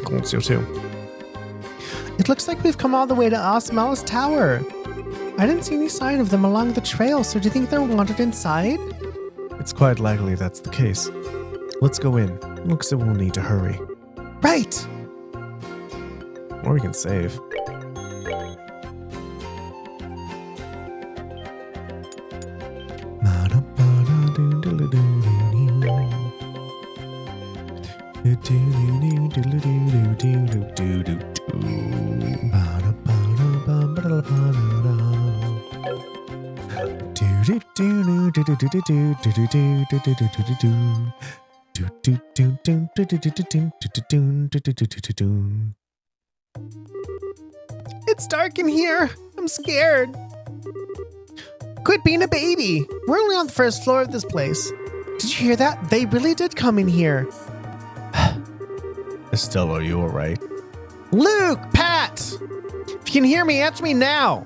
Cool, CO2. It looks like we've come all the way to Esmalas Tower. I didn't see any sign of them along the trail, so do you think they're wanted inside? It's quite likely that's the case. Let's go in. Looks like we'll need to hurry. Right! Or we can save. It's dark in here. I'm scared. Quit being a baby. We're only on the first floor of this place. Did you hear that? They really did come in here. Estelle, are you all right? Luke, Pat! If you can hear me, answer me now.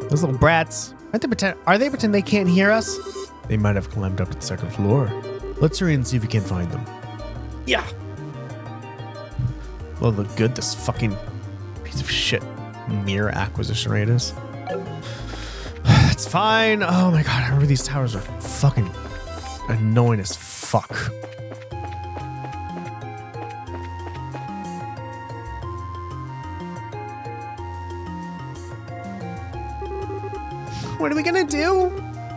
Those little brats. Are they pretend they can't hear us? They might have climbed up to the second floor. Let's hurry and see if we can find them. Yeah. Well, look good this fucking piece of shit mirror acquisition rate is. It's fine. Oh my god, I remember these towers are fucking annoying as fuck. What are we gonna do?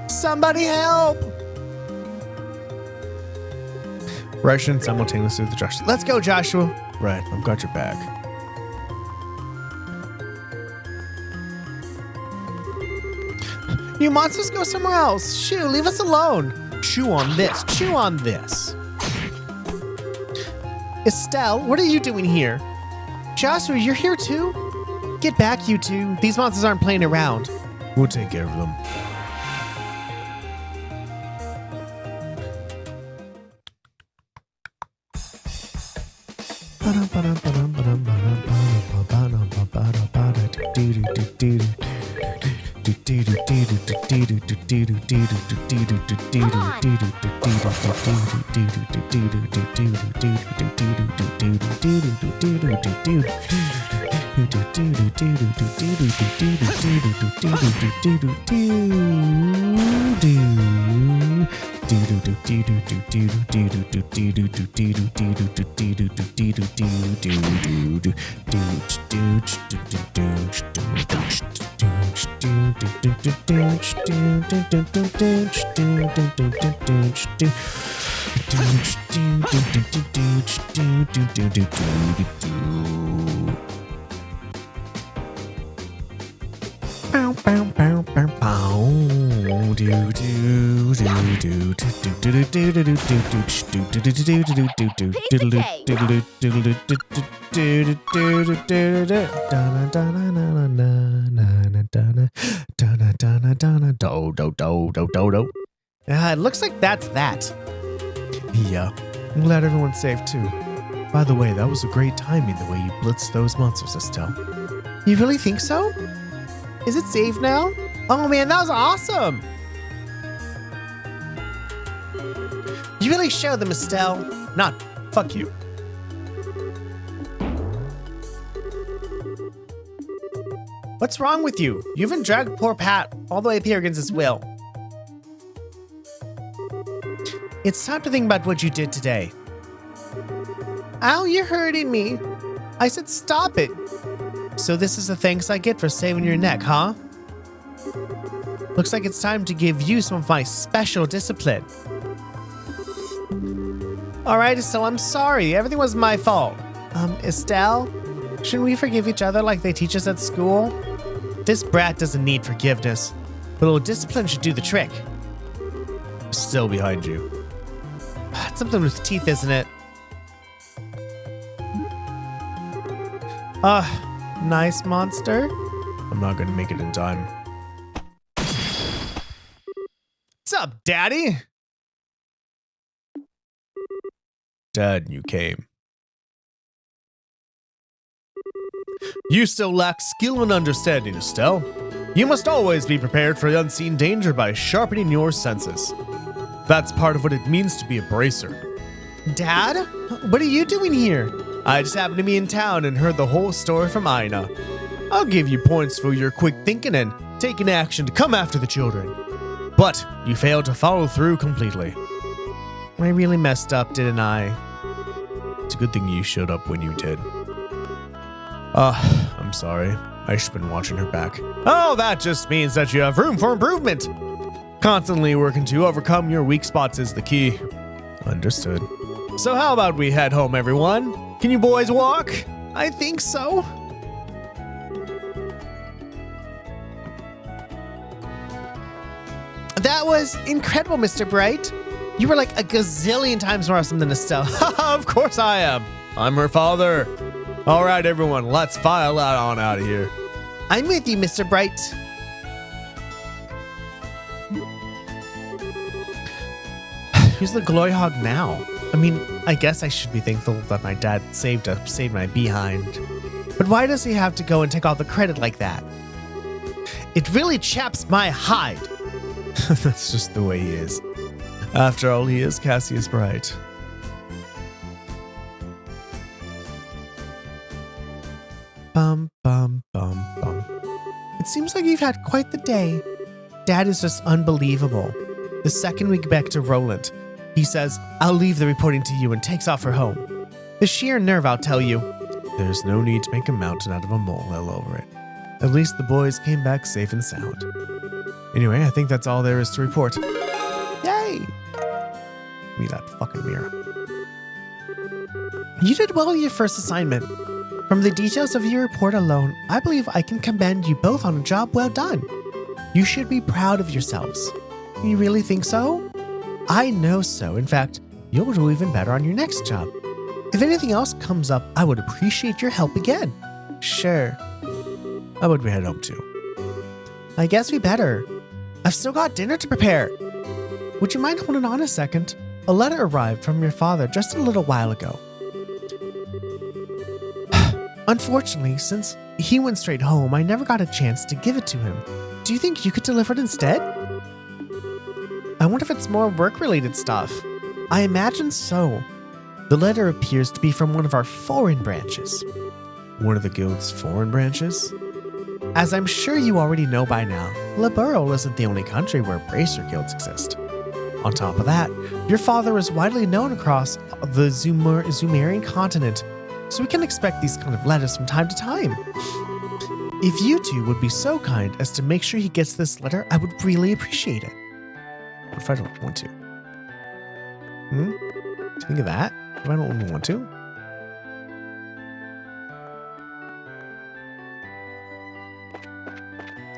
Somebody help! Russian simultaneously with Joshua. Let's go, Joshua. Right, I've got your back. You monsters go somewhere else. Shoo, leave us alone. Chew on this. Chew on this. Estelle, what are you doing here? Joshua, you're here too? Get back, you two. These monsters aren't playing around. We'll take care of them. It looks like that's that. Yeah, I'm glad everyone's safe too. By the way, that was a great timing the way you blitzed those monsters, Estelle. You really think so? Is it safe now? Oh man, that was awesome! You really showed them, Estelle. Not, fuck you. What's wrong with you? You even dragged poor Pat all the way up here against his will. It's time to think about what you did today. Ow, you're hurting me. I said stop it. So this is the thanks I get for saving your neck, huh? Looks like it's time to give you some of my special discipline. Alright, Estelle, I'm sorry. Everything was my fault. Estelle? Shouldn't we forgive each other like they teach us at school? This brat doesn't need forgiveness, but a little discipline should do the trick. Still behind you. It's something with teeth, isn't it? Nice monster. I'm not gonna make it in time. What's up, Daddy? Dad, you came. You still lack skill and understanding, Estelle. You must always be prepared for unseen danger by sharpening your senses. That's part of what it means to be a bracer. Dad? What are you doing here? I just happened to be in town and heard the whole story from Ina. I'll give you points for your quick thinking and taking action to come after the children. But you failed to follow through completely. I really messed up, didn't I? It's a good thing you showed up when you did. I'm sorry. I should have been watching her back. Oh, that just means that you have room for improvement. Constantly working to overcome your weak spots is the key. Understood. So how about we head home, everyone? Can you boys walk? I think so. That was incredible, Mr. Bright. You were like a gazillion times more awesome than Estelle. Of course I am. I'm her father. All right, everyone, let's file on out of here. I'm with you, Mr. Bright. Who's the glory hog now? I mean, I guess I should be thankful that my dad saved my behind. But why does he have to go and take all the credit like that? It really chaps my hide. That's just the way he is. After all, he is Cassius Bright. Bum, bum, bum, bum. It seems like you've had quite the day. Dad is just unbelievable. The second we get back to Rolent, he says, I'll leave the reporting to you and takes off for home. The sheer nerve, I'll tell you. There's no need to make a mountain out of a molehill over it. At least the boys came back safe and sound. Anyway, I think that's all there is to report. Yay! Give me that fucking mirror. You did well with your first assignment. From the details of your report alone, I believe I can commend you both on a job well done. You should be proud of yourselves. You really think so? I know so. In fact, you'll do even better on your next job. If anything else comes up, I would appreciate your help again. Sure. How about we head home too? I guess we better. I've still got dinner to prepare. Would you mind holding on a second? A letter arrived from your father just a little while ago. Unfortunately, since he went straight home, I never got a chance to give it to him. Do you think you could deliver it instead? I wonder if it's more work-related stuff. I imagine so. The letter appears to be from one of our foreign branches. One of the guild's foreign branches? As I'm sure you already know by now, Liberl isn't the only country where bracer guilds exist. On top of that, your father is widely known across the Zumerian continent, so we can expect these kind of letters from time to time. If you two would be so kind as to make sure he gets this letter, I would really appreciate it. What if I don't want to? Do you think of that? If I don't want to?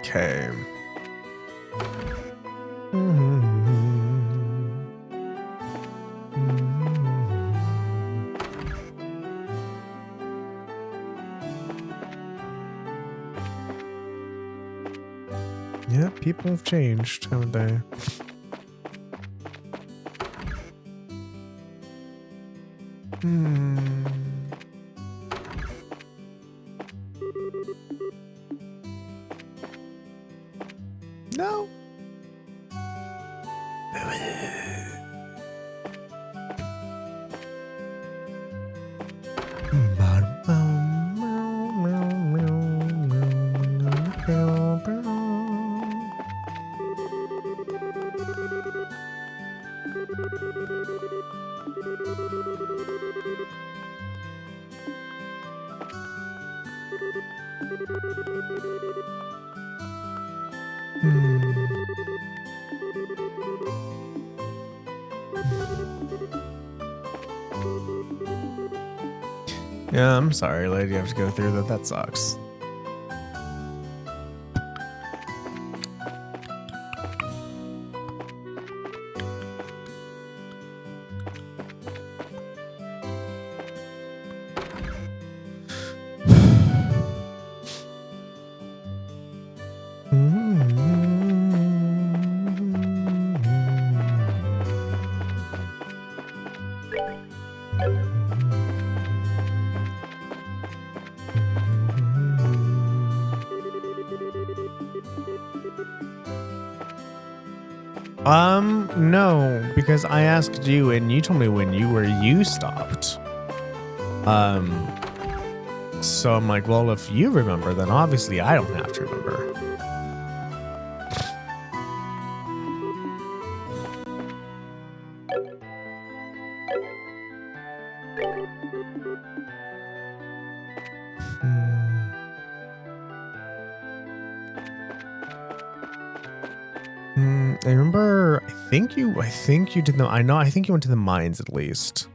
Okay. Yeah, people have changed, haven't they? No. Yeah, I'm sorry, lady. You have to go through that. That sucks. No, because I asked you and you told me when you stopped. So I'm like, well, if you remember, then obviously I don't have to remember. I remember, I think you did I think you went to the mines at least.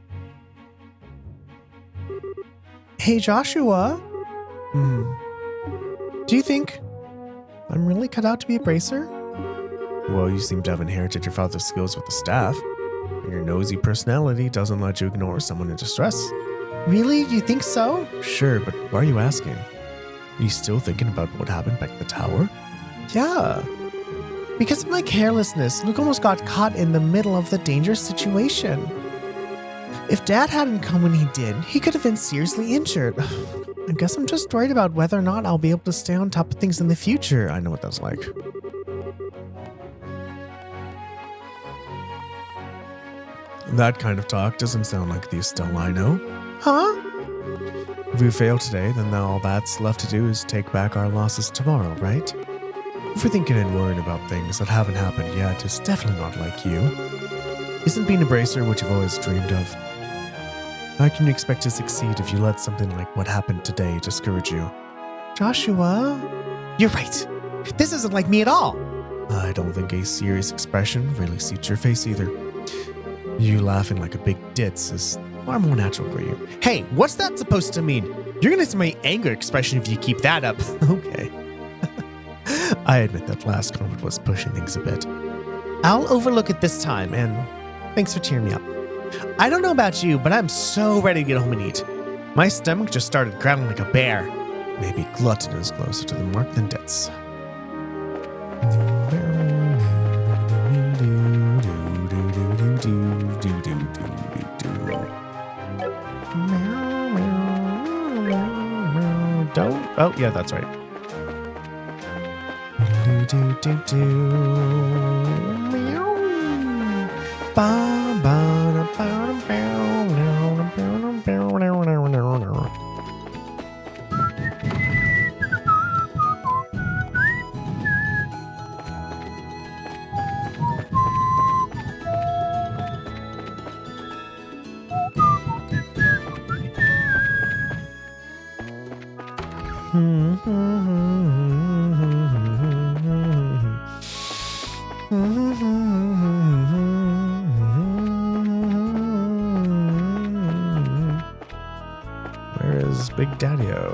Hey, Joshua. Do you think I'm really cut out to be a bracer? Well, you seem to have inherited your father's skills with the staff, and your nosy personality doesn't let you ignore someone in distress. Really? You think so? Sure, but why are you asking? Are you still thinking about what happened back at the tower? Yeah. Because of my carelessness, Luke almost got caught in the middle of the dangerous situation. If Dad hadn't come when he did, he could have been seriously injured. I guess I'm just worried about whether or not I'll be able to stay on top of things in the future. I know what that's like. That kind of talk doesn't sound like the Estelle I know. Huh? If we fail today, then all that's left to do is take back our losses tomorrow, right? If we're thinking and worrying about things that haven't happened yet, it's definitely not like you. Isn't being a bracer what you've always dreamed of? How can you expect to succeed if you let something like what happened today discourage you? Joshua? You're right. This isn't like me at all. I don't think a serious expression really suits your face either. You laughing like a big ditz is far more natural for you. Hey, what's that supposed to mean? You're gonna see my anger expression if you keep that up. Okay. I admit that last comment was pushing things a bit. I'll overlook it this time, and thanks for cheering me up. I don't know about you, but I'm so ready to get home and eat. My stomach just started growling like a bear. Maybe glutton is closer to the mark than ditz. Don't. Oh, yeah, that's right. Where is Big Daddy-O?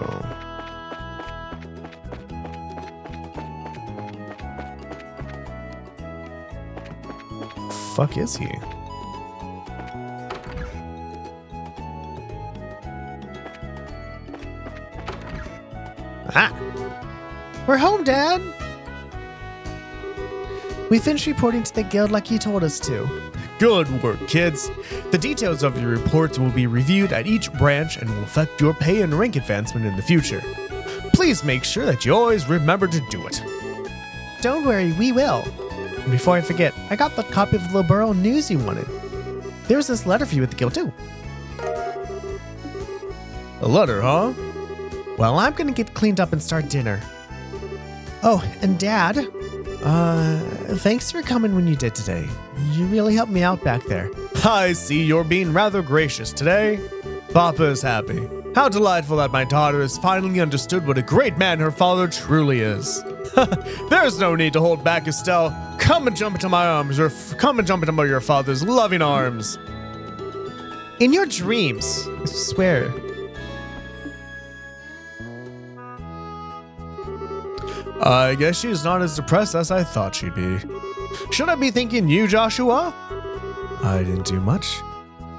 Fuck is he? Ah! We're home, Dad! We finished reporting to the guild like you told us to. Good work, kids. The details of your reports will be reviewed at each branch and will affect your pay and rank advancement in the future. Please make sure that you always remember to do it. Don't worry, we will. And before I forget, I got that copy of the Liberl news you wanted. There's this letter for you at the guild too. A letter, huh? Well, I'm gonna get cleaned up and start dinner. Oh, and Dad, thanks for coming when you did today. You really helped me out back there. I see you're being rather gracious today. Papa is happy. How delightful that my daughter has finally understood what a great man her father truly is. There's no need to hold back, Estelle. Come and jump into my arms, or come and jump into your father's loving arms. In your dreams, I swear. I guess she's not as depressed as I thought she'd be. Should I be thanking you, Joshua? I didn't do much.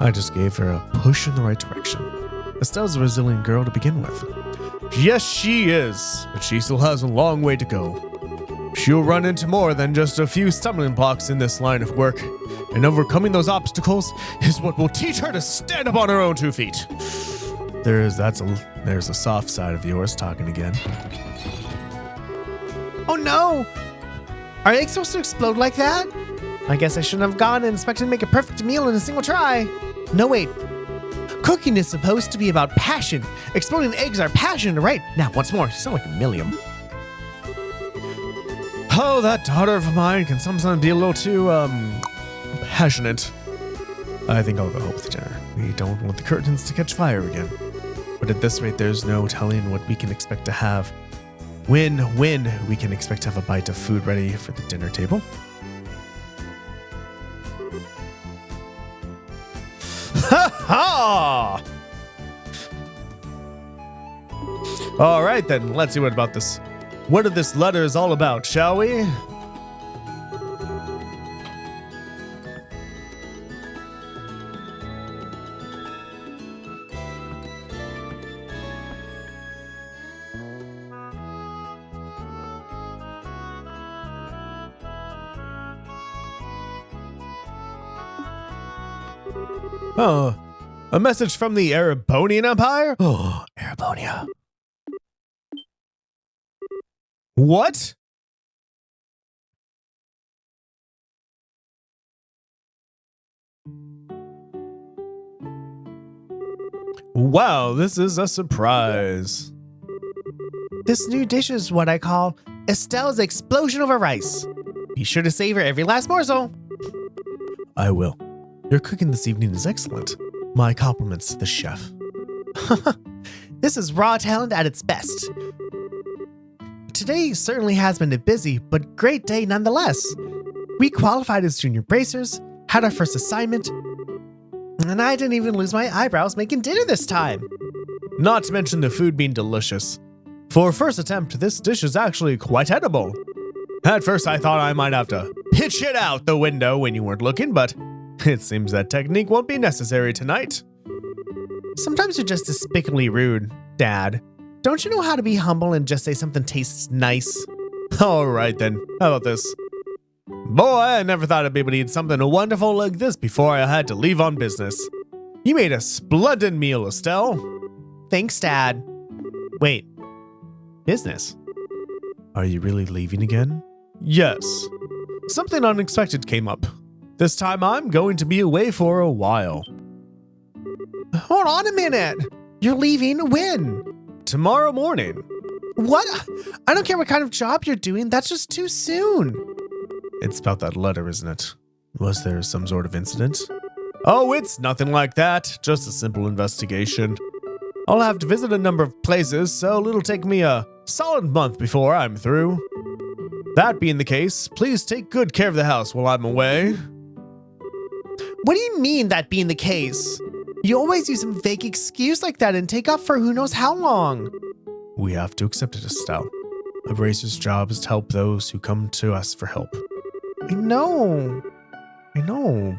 I just gave her a push in the right direction. Estelle's a resilient girl to begin with. Yes, she is, but she still has a long way to go. She'll run into more than just a few stumbling blocks in this line of work, and overcoming those obstacles is what will teach her to stand up on her own 2 feet. There's a soft side of yours talking again. Oh no! Are eggs supposed to explode like that? I guess I shouldn't have gone and expected to make a perfect meal in a single try. No, wait. Cooking is supposed to be about passion. Exploding eggs are passion, right? Now, once more, you sound like a million. Oh, that daughter of mine can sometimes be a little too, passionate. I think I'll go home with dinner. We don't want the curtains to catch fire again. But at this rate, there's no telling what we can expect to have. When we can expect to have a bite of food ready for the dinner table. Ha ha! All right then, let's see what this letter is all about, shall we? Oh, a message from the Erebonian Empire? Oh, Erebonia. What? Wow, this is a surprise. This new dish is what I call Estelle's explosion over rice. Be sure to savor every last morsel. I will. Your cooking this evening is excellent. My compliments to the chef. This is raw talent at its best. Today certainly has been a busy but great day nonetheless. We qualified as junior bracers, had our first assignment, and I didn't even lose my eyebrows making dinner this time. Not to mention the food being delicious. For a first attempt, this dish is actually quite edible. At first I thought I might have to pitch it out the window when you weren't looking, but it seems that technique won't be necessary tonight. Sometimes you're just despicably rude, Dad. Don't you know how to be humble and just say something tastes nice? All right then, how about this? Boy, I never thought I'd be able to eat something wonderful like this before I had to leave on business. You made a splendid meal, Estelle. Thanks, Dad. Wait, business? Are you really leaving again? Yes. Something unexpected came up. This time I'm going to be away for a while. Hold on a minute. You're leaving when? Tomorrow morning. What? I don't care what kind of job you're doing. That's just too soon. It's about that letter, isn't it? Was there some sort of incident? Oh, it's nothing like that. Just a simple investigation. I'll have to visit a number of places, so it'll take me a solid month before I'm through. That being the case, please take good care of the house while I'm away. What do you mean, that being the case? You always use some vague excuse like that and take off for who knows how long. We have to accept it, Estelle. A bracer's job is to help those who come to us for help. I know,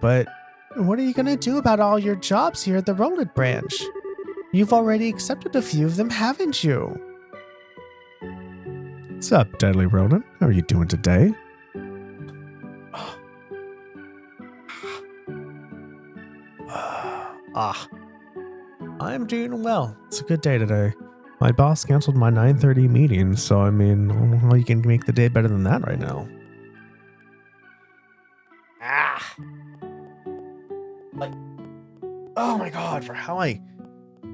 but what are you going to do about all your jobs here at the Rolent branch? You've already accepted a few of them, haven't you? What's up, Deadly Rolent? How are you doing today? I'm doing well. It's a good day today. My boss canceled my 9:30 meeting, so I mean, I don't know how you can make the day better than that right now. Like, oh my god, for how I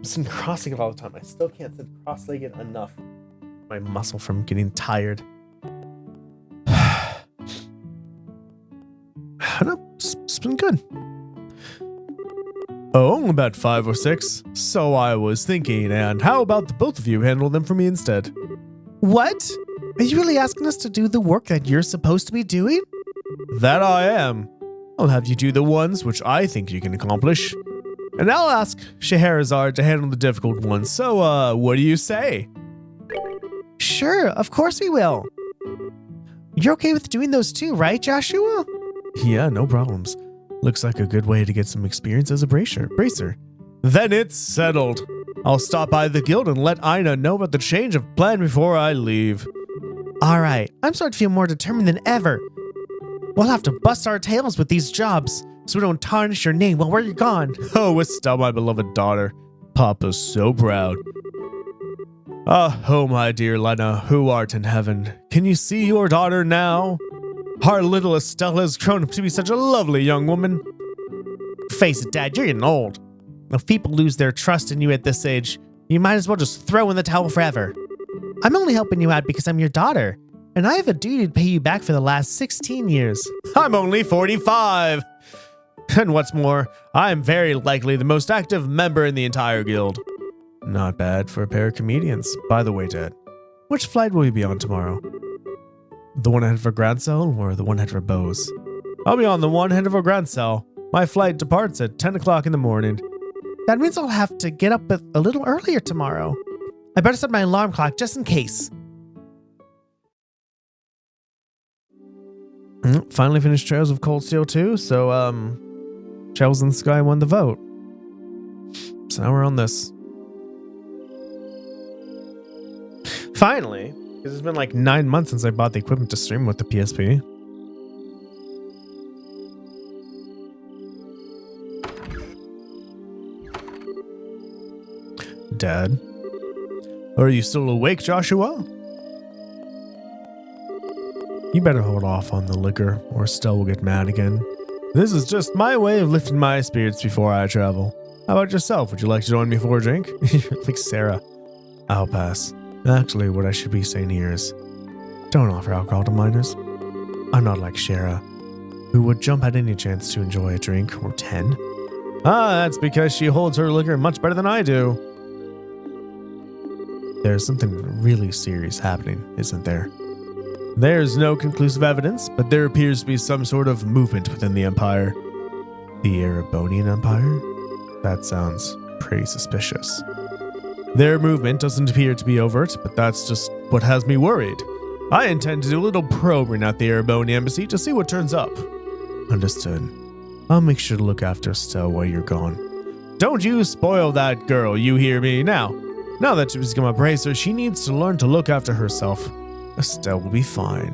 sit crossing it all the time. I still can't sit cross-legged enough. My muscle from getting tired. No, it's been good. Oh, about 5 or 6. So I was thinking, and how about the both of you handle them for me instead? What? Are you really asking us to do the work that you're supposed to be doing? That I am. I'll have you do the ones which I think you can accomplish. And I'll ask Scheherazade to handle the difficult ones. So, what do you say? Sure, of course we will. You're okay with doing those too, right, Joshua? Yeah, no problems. Looks like a good way to get some experience as a bracer. Then it's settled. I'll stop by the guild and let Ina know about the change of plan before I leave. Alright, I'm starting to feel more determined than ever. We'll have to bust our tails with these jobs, so we don't tarnish your name while we're gone. Oh, Estelle, my beloved daughter. Papa's so proud. Oh, my dear Lena, who art in heaven, can you see your daughter now? Our little Estelle has grown up to be such a lovely young woman. Face it, Dad, you're getting old. If people lose their trust in you at this age, you might as well just throw in the towel forever. I'm only helping you out because I'm your daughter, and I have a duty to pay you back for the last 16 years. I'm only 45. And what's more, I'm very likely the most active member in the entire guild. Not bad for a pair of comedians. By the way, Dad, which flight will you be on tomorrow? The one headed for Grancel or the one headed for Bose? I'll be on the one headed for Grancel. My flight departs at 10 o'clock in the morning. That means I'll have to get up a little earlier tomorrow. I better set my alarm clock just in case. Finally finished Trails of Cold Steel 2, so, Shells in the Sky won the vote. So now we're on this. Finally, because it's been like 9 months since I bought the equipment to stream with the PSP. Dad? Are you still awake, Joshua? You better hold off on the liquor, or Estelle will get mad again. This is just my way of lifting my spirits before I travel. How about yourself? Would you like to join me for a drink? You're like Sarah. I'll pass. Actually, what I should be saying here is, don't offer alcohol to minors. I'm not like Shara, who would jump at any chance to enjoy a drink or 10. That's because she holds her liquor much better than I do. There's something really serious happening, isn't there? There's no conclusive evidence, but there appears to be some sort of movement within the Empire. The Erebonian Empire? That sounds pretty suspicious. Their movement doesn't appear to be overt, but that's just what has me worried. I intend to do a little probing at the Erebonian Embassy to see what turns up. Understood. I'll make sure to look after Estelle while you're gone. Don't you spoil that girl, you hear me? Now that she's become a bracer, she needs to learn to look after herself. Estelle will be fine.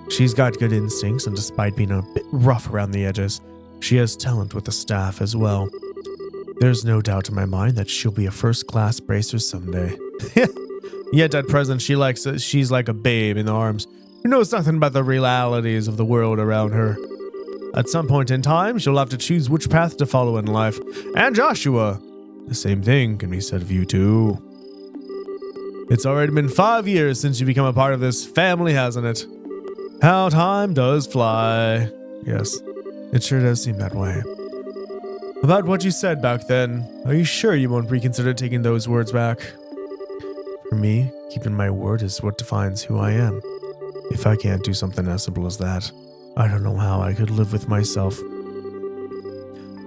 She's got good instincts, and despite being a bit rough around the edges, she has talent with the staff as well. There's no doubt in my mind that she'll be a first-class bracer someday. Yet at present, she's like a babe in arms, who knows nothing about the realities of the world around her. At some point in time, she'll have to choose which path to follow in life. And Joshua, the same thing can be said of you too. It's already been 5 years since you become a part of this family, hasn't it? How time does fly. Yes, it sure does seem that way. About what you said back then, are you sure you won't reconsider taking those words back? For me, keeping my word is what defines who I am. If I can't do something as simple as that, I don't know how I could live with myself.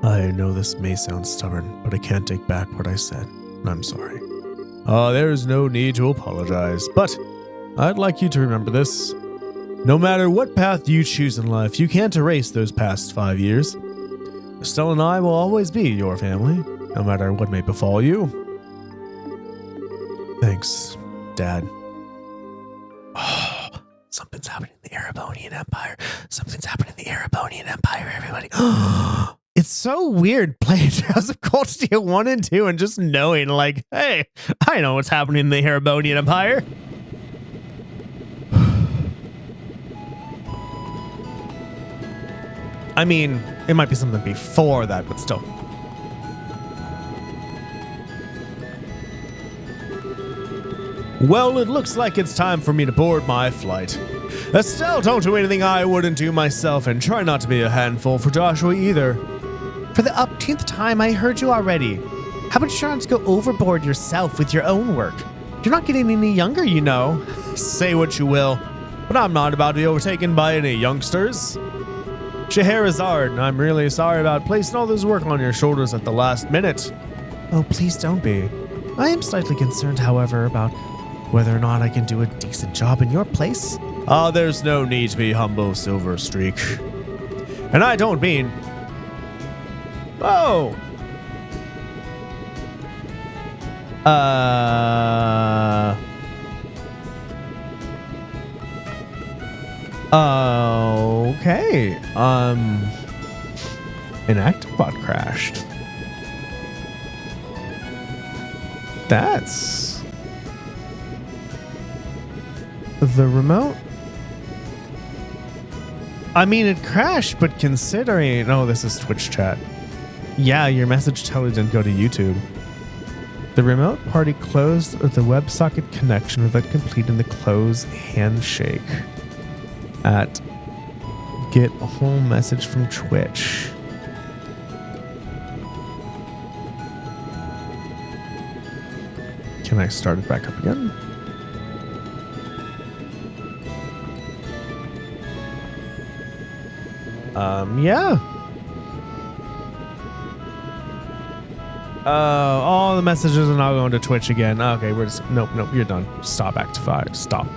I know this may sound stubborn, but I can't take back what I said. I'm sorry. There's no need to apologize, but I'd like you to remember this. No matter what path you choose in life, you can't erase those past 5 years. Estelle and I will always be your family, no matter what may befall you. Thanks, Dad. Oh, something's happening in the Erebonian Empire. Something's happening in the Erebonian Empire, everybody. It's so weird playing Trials of Cold Steel 1 and 2 and just knowing, like, hey, I know what's happening in the Harabonian Empire. I mean, it might be something before that, but still. Well, it looks like it's time for me to board my flight. Estelle, don't do anything I wouldn't do myself, and try not to be a handful for Joshua either. For the upteenth time, I heard you already. How about you try not to go overboard yourself with your own work? You're not getting any younger, you know. Say what you will, but I'm not about to be overtaken by any youngsters. Scheherazade, I'm really sorry about placing all this work on your shoulders at the last minute. Oh, please don't be. I am slightly concerned, however, about whether or not I can do a decent job in your place. Ah, there's no need to be humble, Silver Streak. And I don't mean... Oh! Okay. An Actibot crashed. That's... the remote? I mean, it crashed, but considering... Oh, this is Twitch chat. Yeah, your message totally didn't go to YouTube. The remote party closed the WebSocket connection without completing the close handshake. At get a whole message from Twitch. Can I start it back up again? Yeah. All the messages are now going to Twitch again. Okay, we're just... Nope, you're done. Stop, Actify. Stop.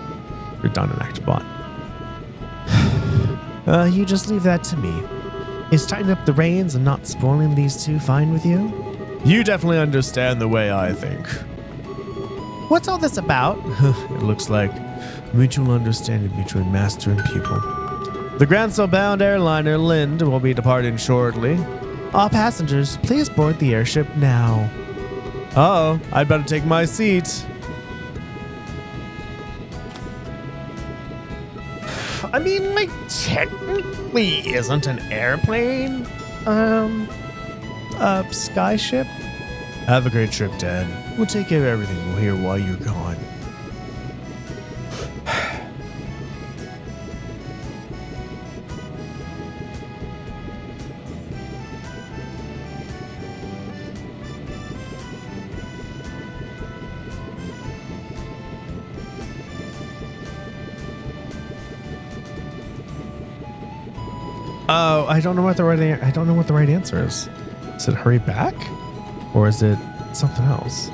You're done in Actibot. You just leave that to me. Is tightening up the reins and not spoiling these two fine with you? You definitely understand the way I think. What's all this about? It looks like mutual understanding between master and pupil. The Granville-bound airliner Lind will be departing shortly. All passengers, please board the airship now. Uh-oh, I'd better take my seat. I mean, like, technically isn't an airplane, a skyship? Have a great trip, Dad. We'll take care of everything we'll hear while you're gone. Oh, I don't know what the right answer is. Is it hurry back? Or is it something else?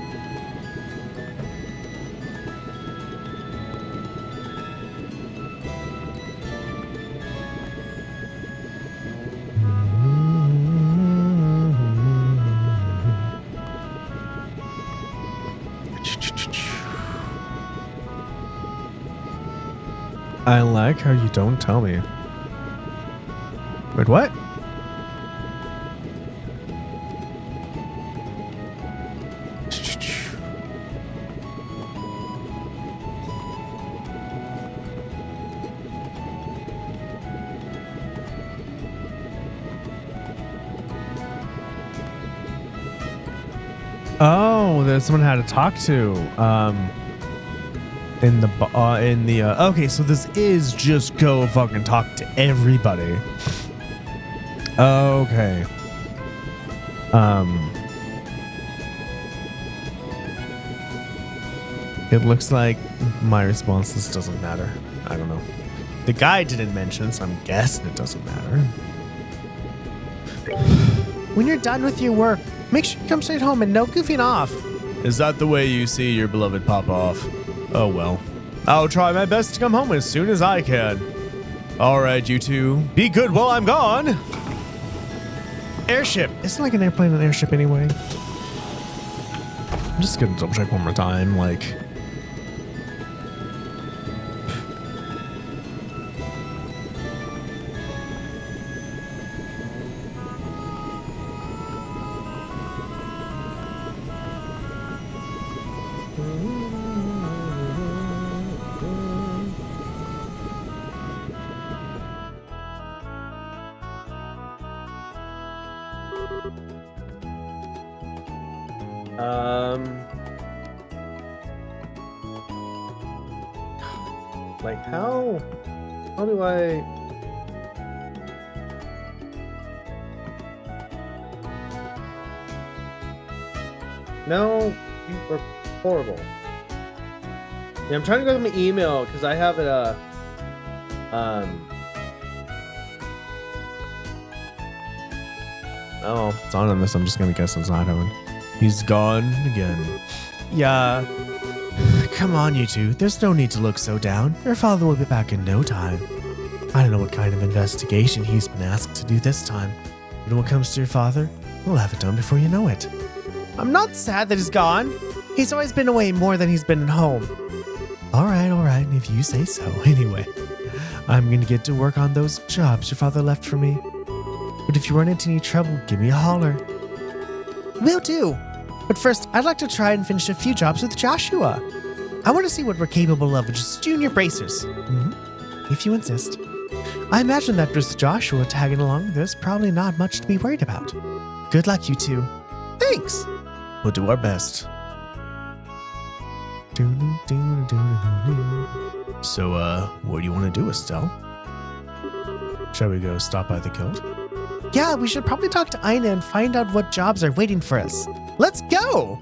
I like how you don't tell me. Wait, what? Oh, there's someone I had to talk to. Okay, so this is just go fucking talk to everybody. Okay. It looks like my responses doesn't matter. I don't know. The guy didn't mention it, so I'm guessing it doesn't matter. When you're done with your work, make sure you come straight home and no goofing off. Is that the way you see your beloved pop off? Oh well. I'll try my best to come home as soon as I can. Alright, you two. Be good while I'm gone. Airship. Isn't like an airplane an airship anyway? I'm just gonna double check one more time, like... Like how do I? No, you are horrible. Yeah, I'm trying to go to my email because I have it. Oh, it's on this. I'm just gonna guess it's not on. He's gone again. Yeah. Come on, you two. There's no need to look so down. Your father will be back in no time. I don't know what kind of investigation he's been asked to do this time. But when it comes to your father, we'll have it done before you know it. I'm not sad that he's gone. He's always been away more than he's been at home. All right, if you say so. Anyway, I'm gonna get to work on those jobs your father left for me. But if you run into any trouble, give me a holler. Will do. But first, I'd like to try and finish a few jobs with Joshua. I want to see what we're capable of with just junior bracers. If you insist. I imagine that with Joshua tagging along, there's probably not much to be worried about. Good luck, you two. Thanks. We'll do our best. So, what do you want to do, Estelle? Shall we go stop by the guild? Yeah, we should probably talk to Ina and find out what jobs are waiting for us. Let's go!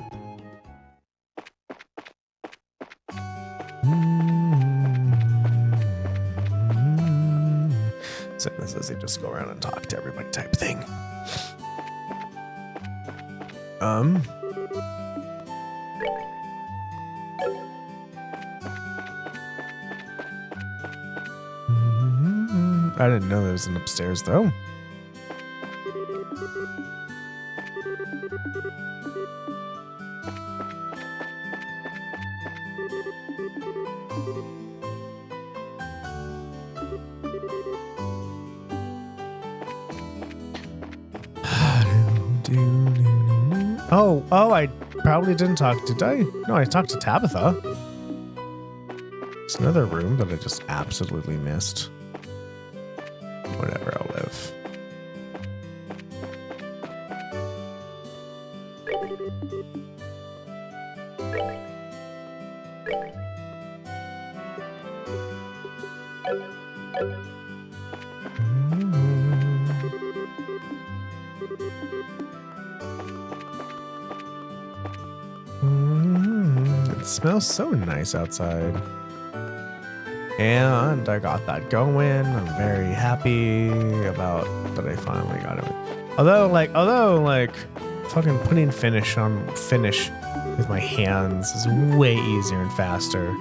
So this is just go around and talk to everybody type thing. I didn't know there was an upstairs though. Oh, I probably didn't talk, did I? No, I talked to Tabitha. It's another room that I just absolutely missed. Whatever, I'll live. It smells so nice outside. And I got that going. I'm very happy about that I finally got it. Although like fucking putting finish with my hands is way easier and faster.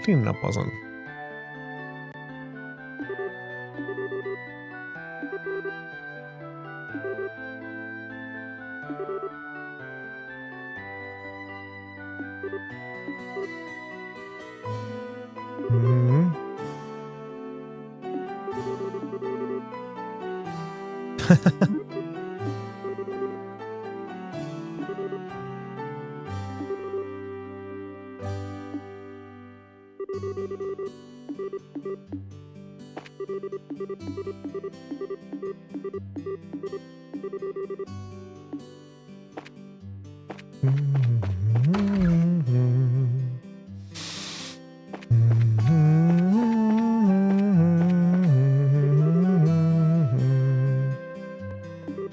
Cleaning up wasn't.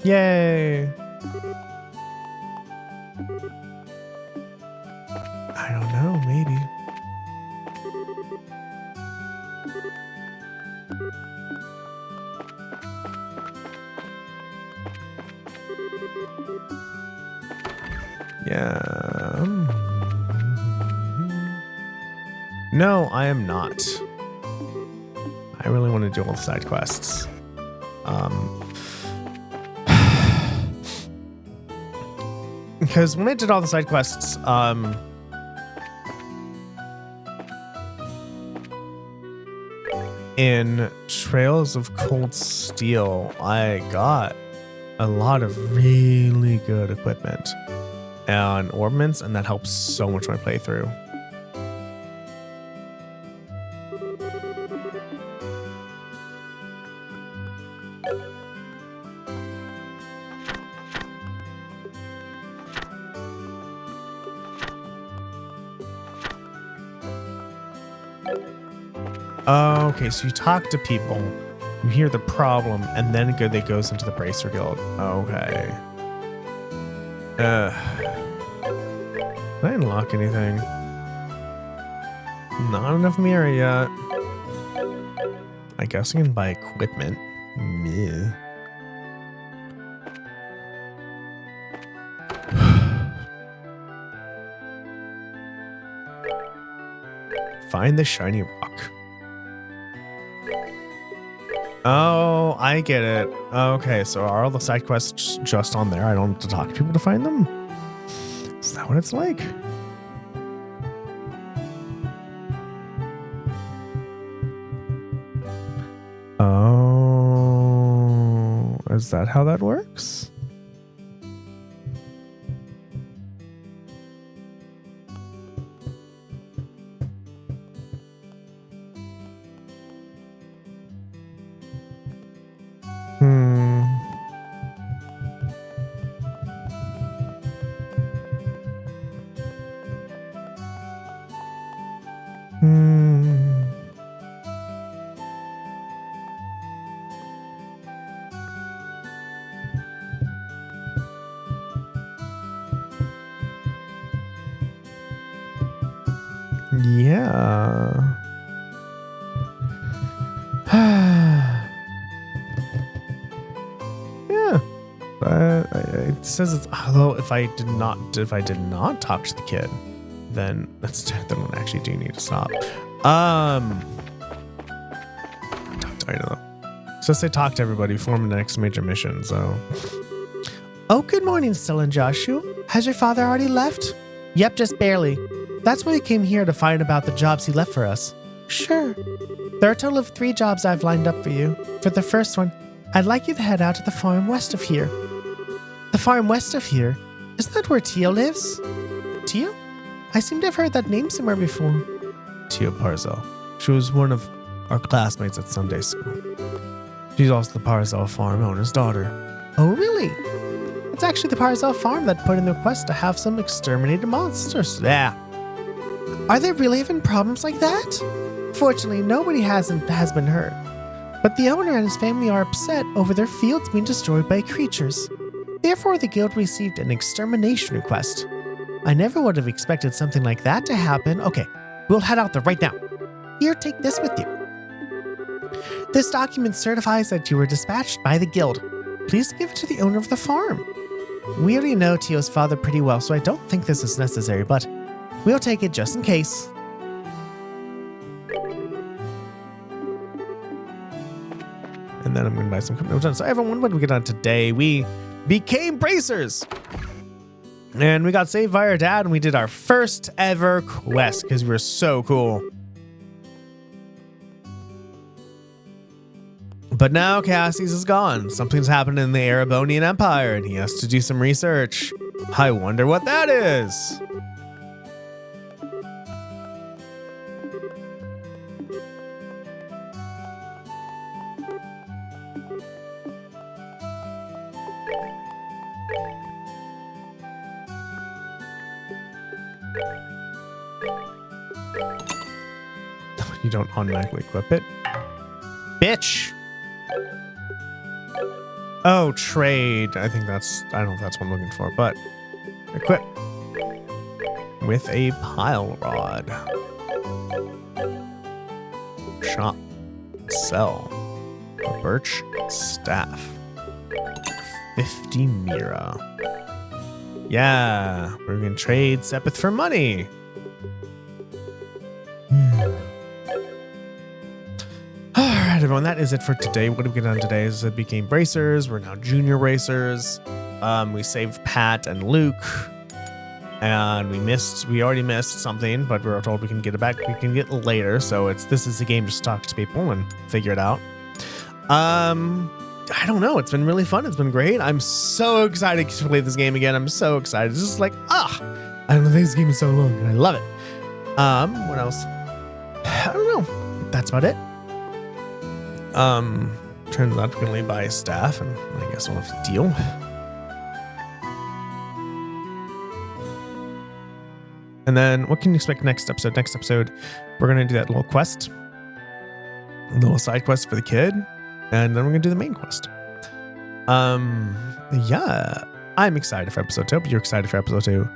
Yay! I don't know, maybe. Yeah. No, I am not. I really want to do all the side quests. Because when I did all the side quests, in Trails of Cold Steel, I got a lot of really good equipment and ornaments, and that helps so much my playthrough. Okay, so you talk to people, you hear the problem, and then it goes into the Bracer Guild. Okay. Can I unlock anything? Not enough mirror yet. I guess I can buy equipment. Meh. Find the shiny rock. Oh, I get it. Okay, so are all the side quests just on there? I don't have to talk to people to find them? Is that what it's like? Oh, is that how that works? Yeah. Yeah. It says it's, although if I did not talk to the kid, then then I actually do need to stop. I don't know. So say talk to everybody, form the next major mission. So. Oh, good morning, Stella and Joshua. Has your father already left? Yep, just barely. That's why we came here to find about the jobs he left for us. Sure. There are a total of 3 jobs I've lined up for you. For the first one, I'd like you to head out to the farm west of here. The farm west of here? Isn't that where Tio lives? Tio? I seem to have heard that name somewhere before. Tio Parzel. She was one of our classmates at Sunday school. She's also the Parzel farm owner's daughter. Oh, really? It's actually the Parzel farm that put in the request to have some exterminated monsters. Yeah. Are there really even problems like that? Fortunately, nobody has been hurt. But the owner and his family are upset over their fields being destroyed by creatures. Therefore, the guild received an extermination request. I never would have expected something like that to happen. Okay, we'll head out there right now. Here, take this with you. This document certifies that you were dispatched by the guild. Please give it to the owner of the farm. We already know Tio's father pretty well, so I don't think this is necessary, but we'll take it just in case. And then I'm going to buy some company. So everyone, what did we get on today? We became bracers. And we got saved by our dad, and we did our first ever quest because we were so cool. But now Cassie's is gone. Something's happened in the Erebonian Empire, and he has to do some research. I wonder what that is. You don't automatically equip it. Bitch! Oh, trade. I don't know if that's what I'm looking for, but equip with a pile rod. Shop. Sell. A birch staff. 50 mira. Yeah, we're gonna trade Sepith for money. Alright, everyone, that is it for today. What did we get on today? Is it became bracers. We're now junior racers. We saved Pat and Luke. And we already missed something, but we were told we can get it back. We can get it later. So this is a game, just talk to people and figure it out. I don't know. It's been really fun. It's been great. I'm so excited to play this game again. I'm so excited. It's just like, I don't know, this game is so long and I love it. What else? I don't know. That's about it. turns out we're gonna buy staff, and I guess we'll have to deal. And then what can you expect next episode? Next episode, we're gonna do that little quest, a little side quest for the kid, and then we're gonna do the main quest. Yeah, I'm excited for episode 2. Hope you're excited for episode 2.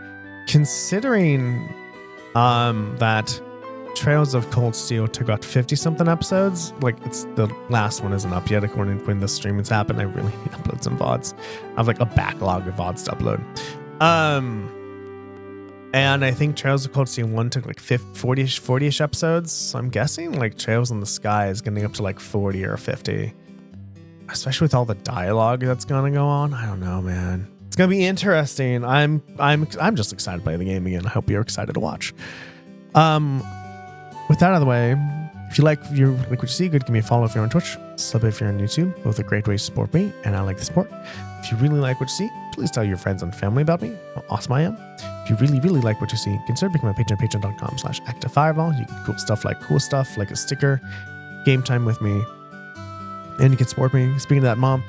Considering that Trails of Cold Steel took out 50 something episodes, like it's the last one isn't up yet according to when the stream has happened. I really need to upload some VODs. I have like a backlog of VODs to upload. And I think Trails of Cold Steel 1 took like 40-ish episodes. So I'm guessing like Trails in the Sky is getting up to like 40 or 50. Especially with all the dialogue that's gonna go on. I don't know, man. It's gonna be interesting. I'm just excited to play the game again. I hope you're excited to watch. With that out of the way, if you like what you see, good, give me a follow if you're on Twitch. Sub if you're on YouTube. Both are great ways to support me, and I like the support. If you really like what you see, please tell your friends and family about me, how awesome I am. If you really, really like what you see, consider becoming a patron at patreon.com/activefireball. You get cool stuff like a sticker, game time with me, and you can support me. Speaking of that, Mom,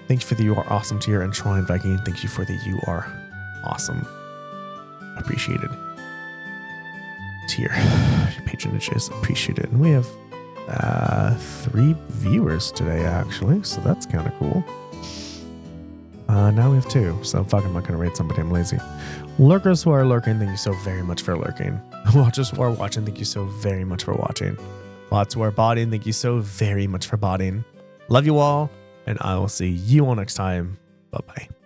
thank you for the You Are Awesome tier, and Shrine Viking, thank you for the You Are Awesome appreciated tier. Your patronage is appreciated. And we have 3 viewers today, actually, so that's kind of cool. Now we have 2, so fuck, I'm not going to rate somebody. I'm lazy. Lurkers who are lurking, thank you so very much for lurking. Watchers who are watching, thank you so very much for watching. Bots who are botting, thank you so very much for botting. Love you all, and I will see you all next time. Bye-bye.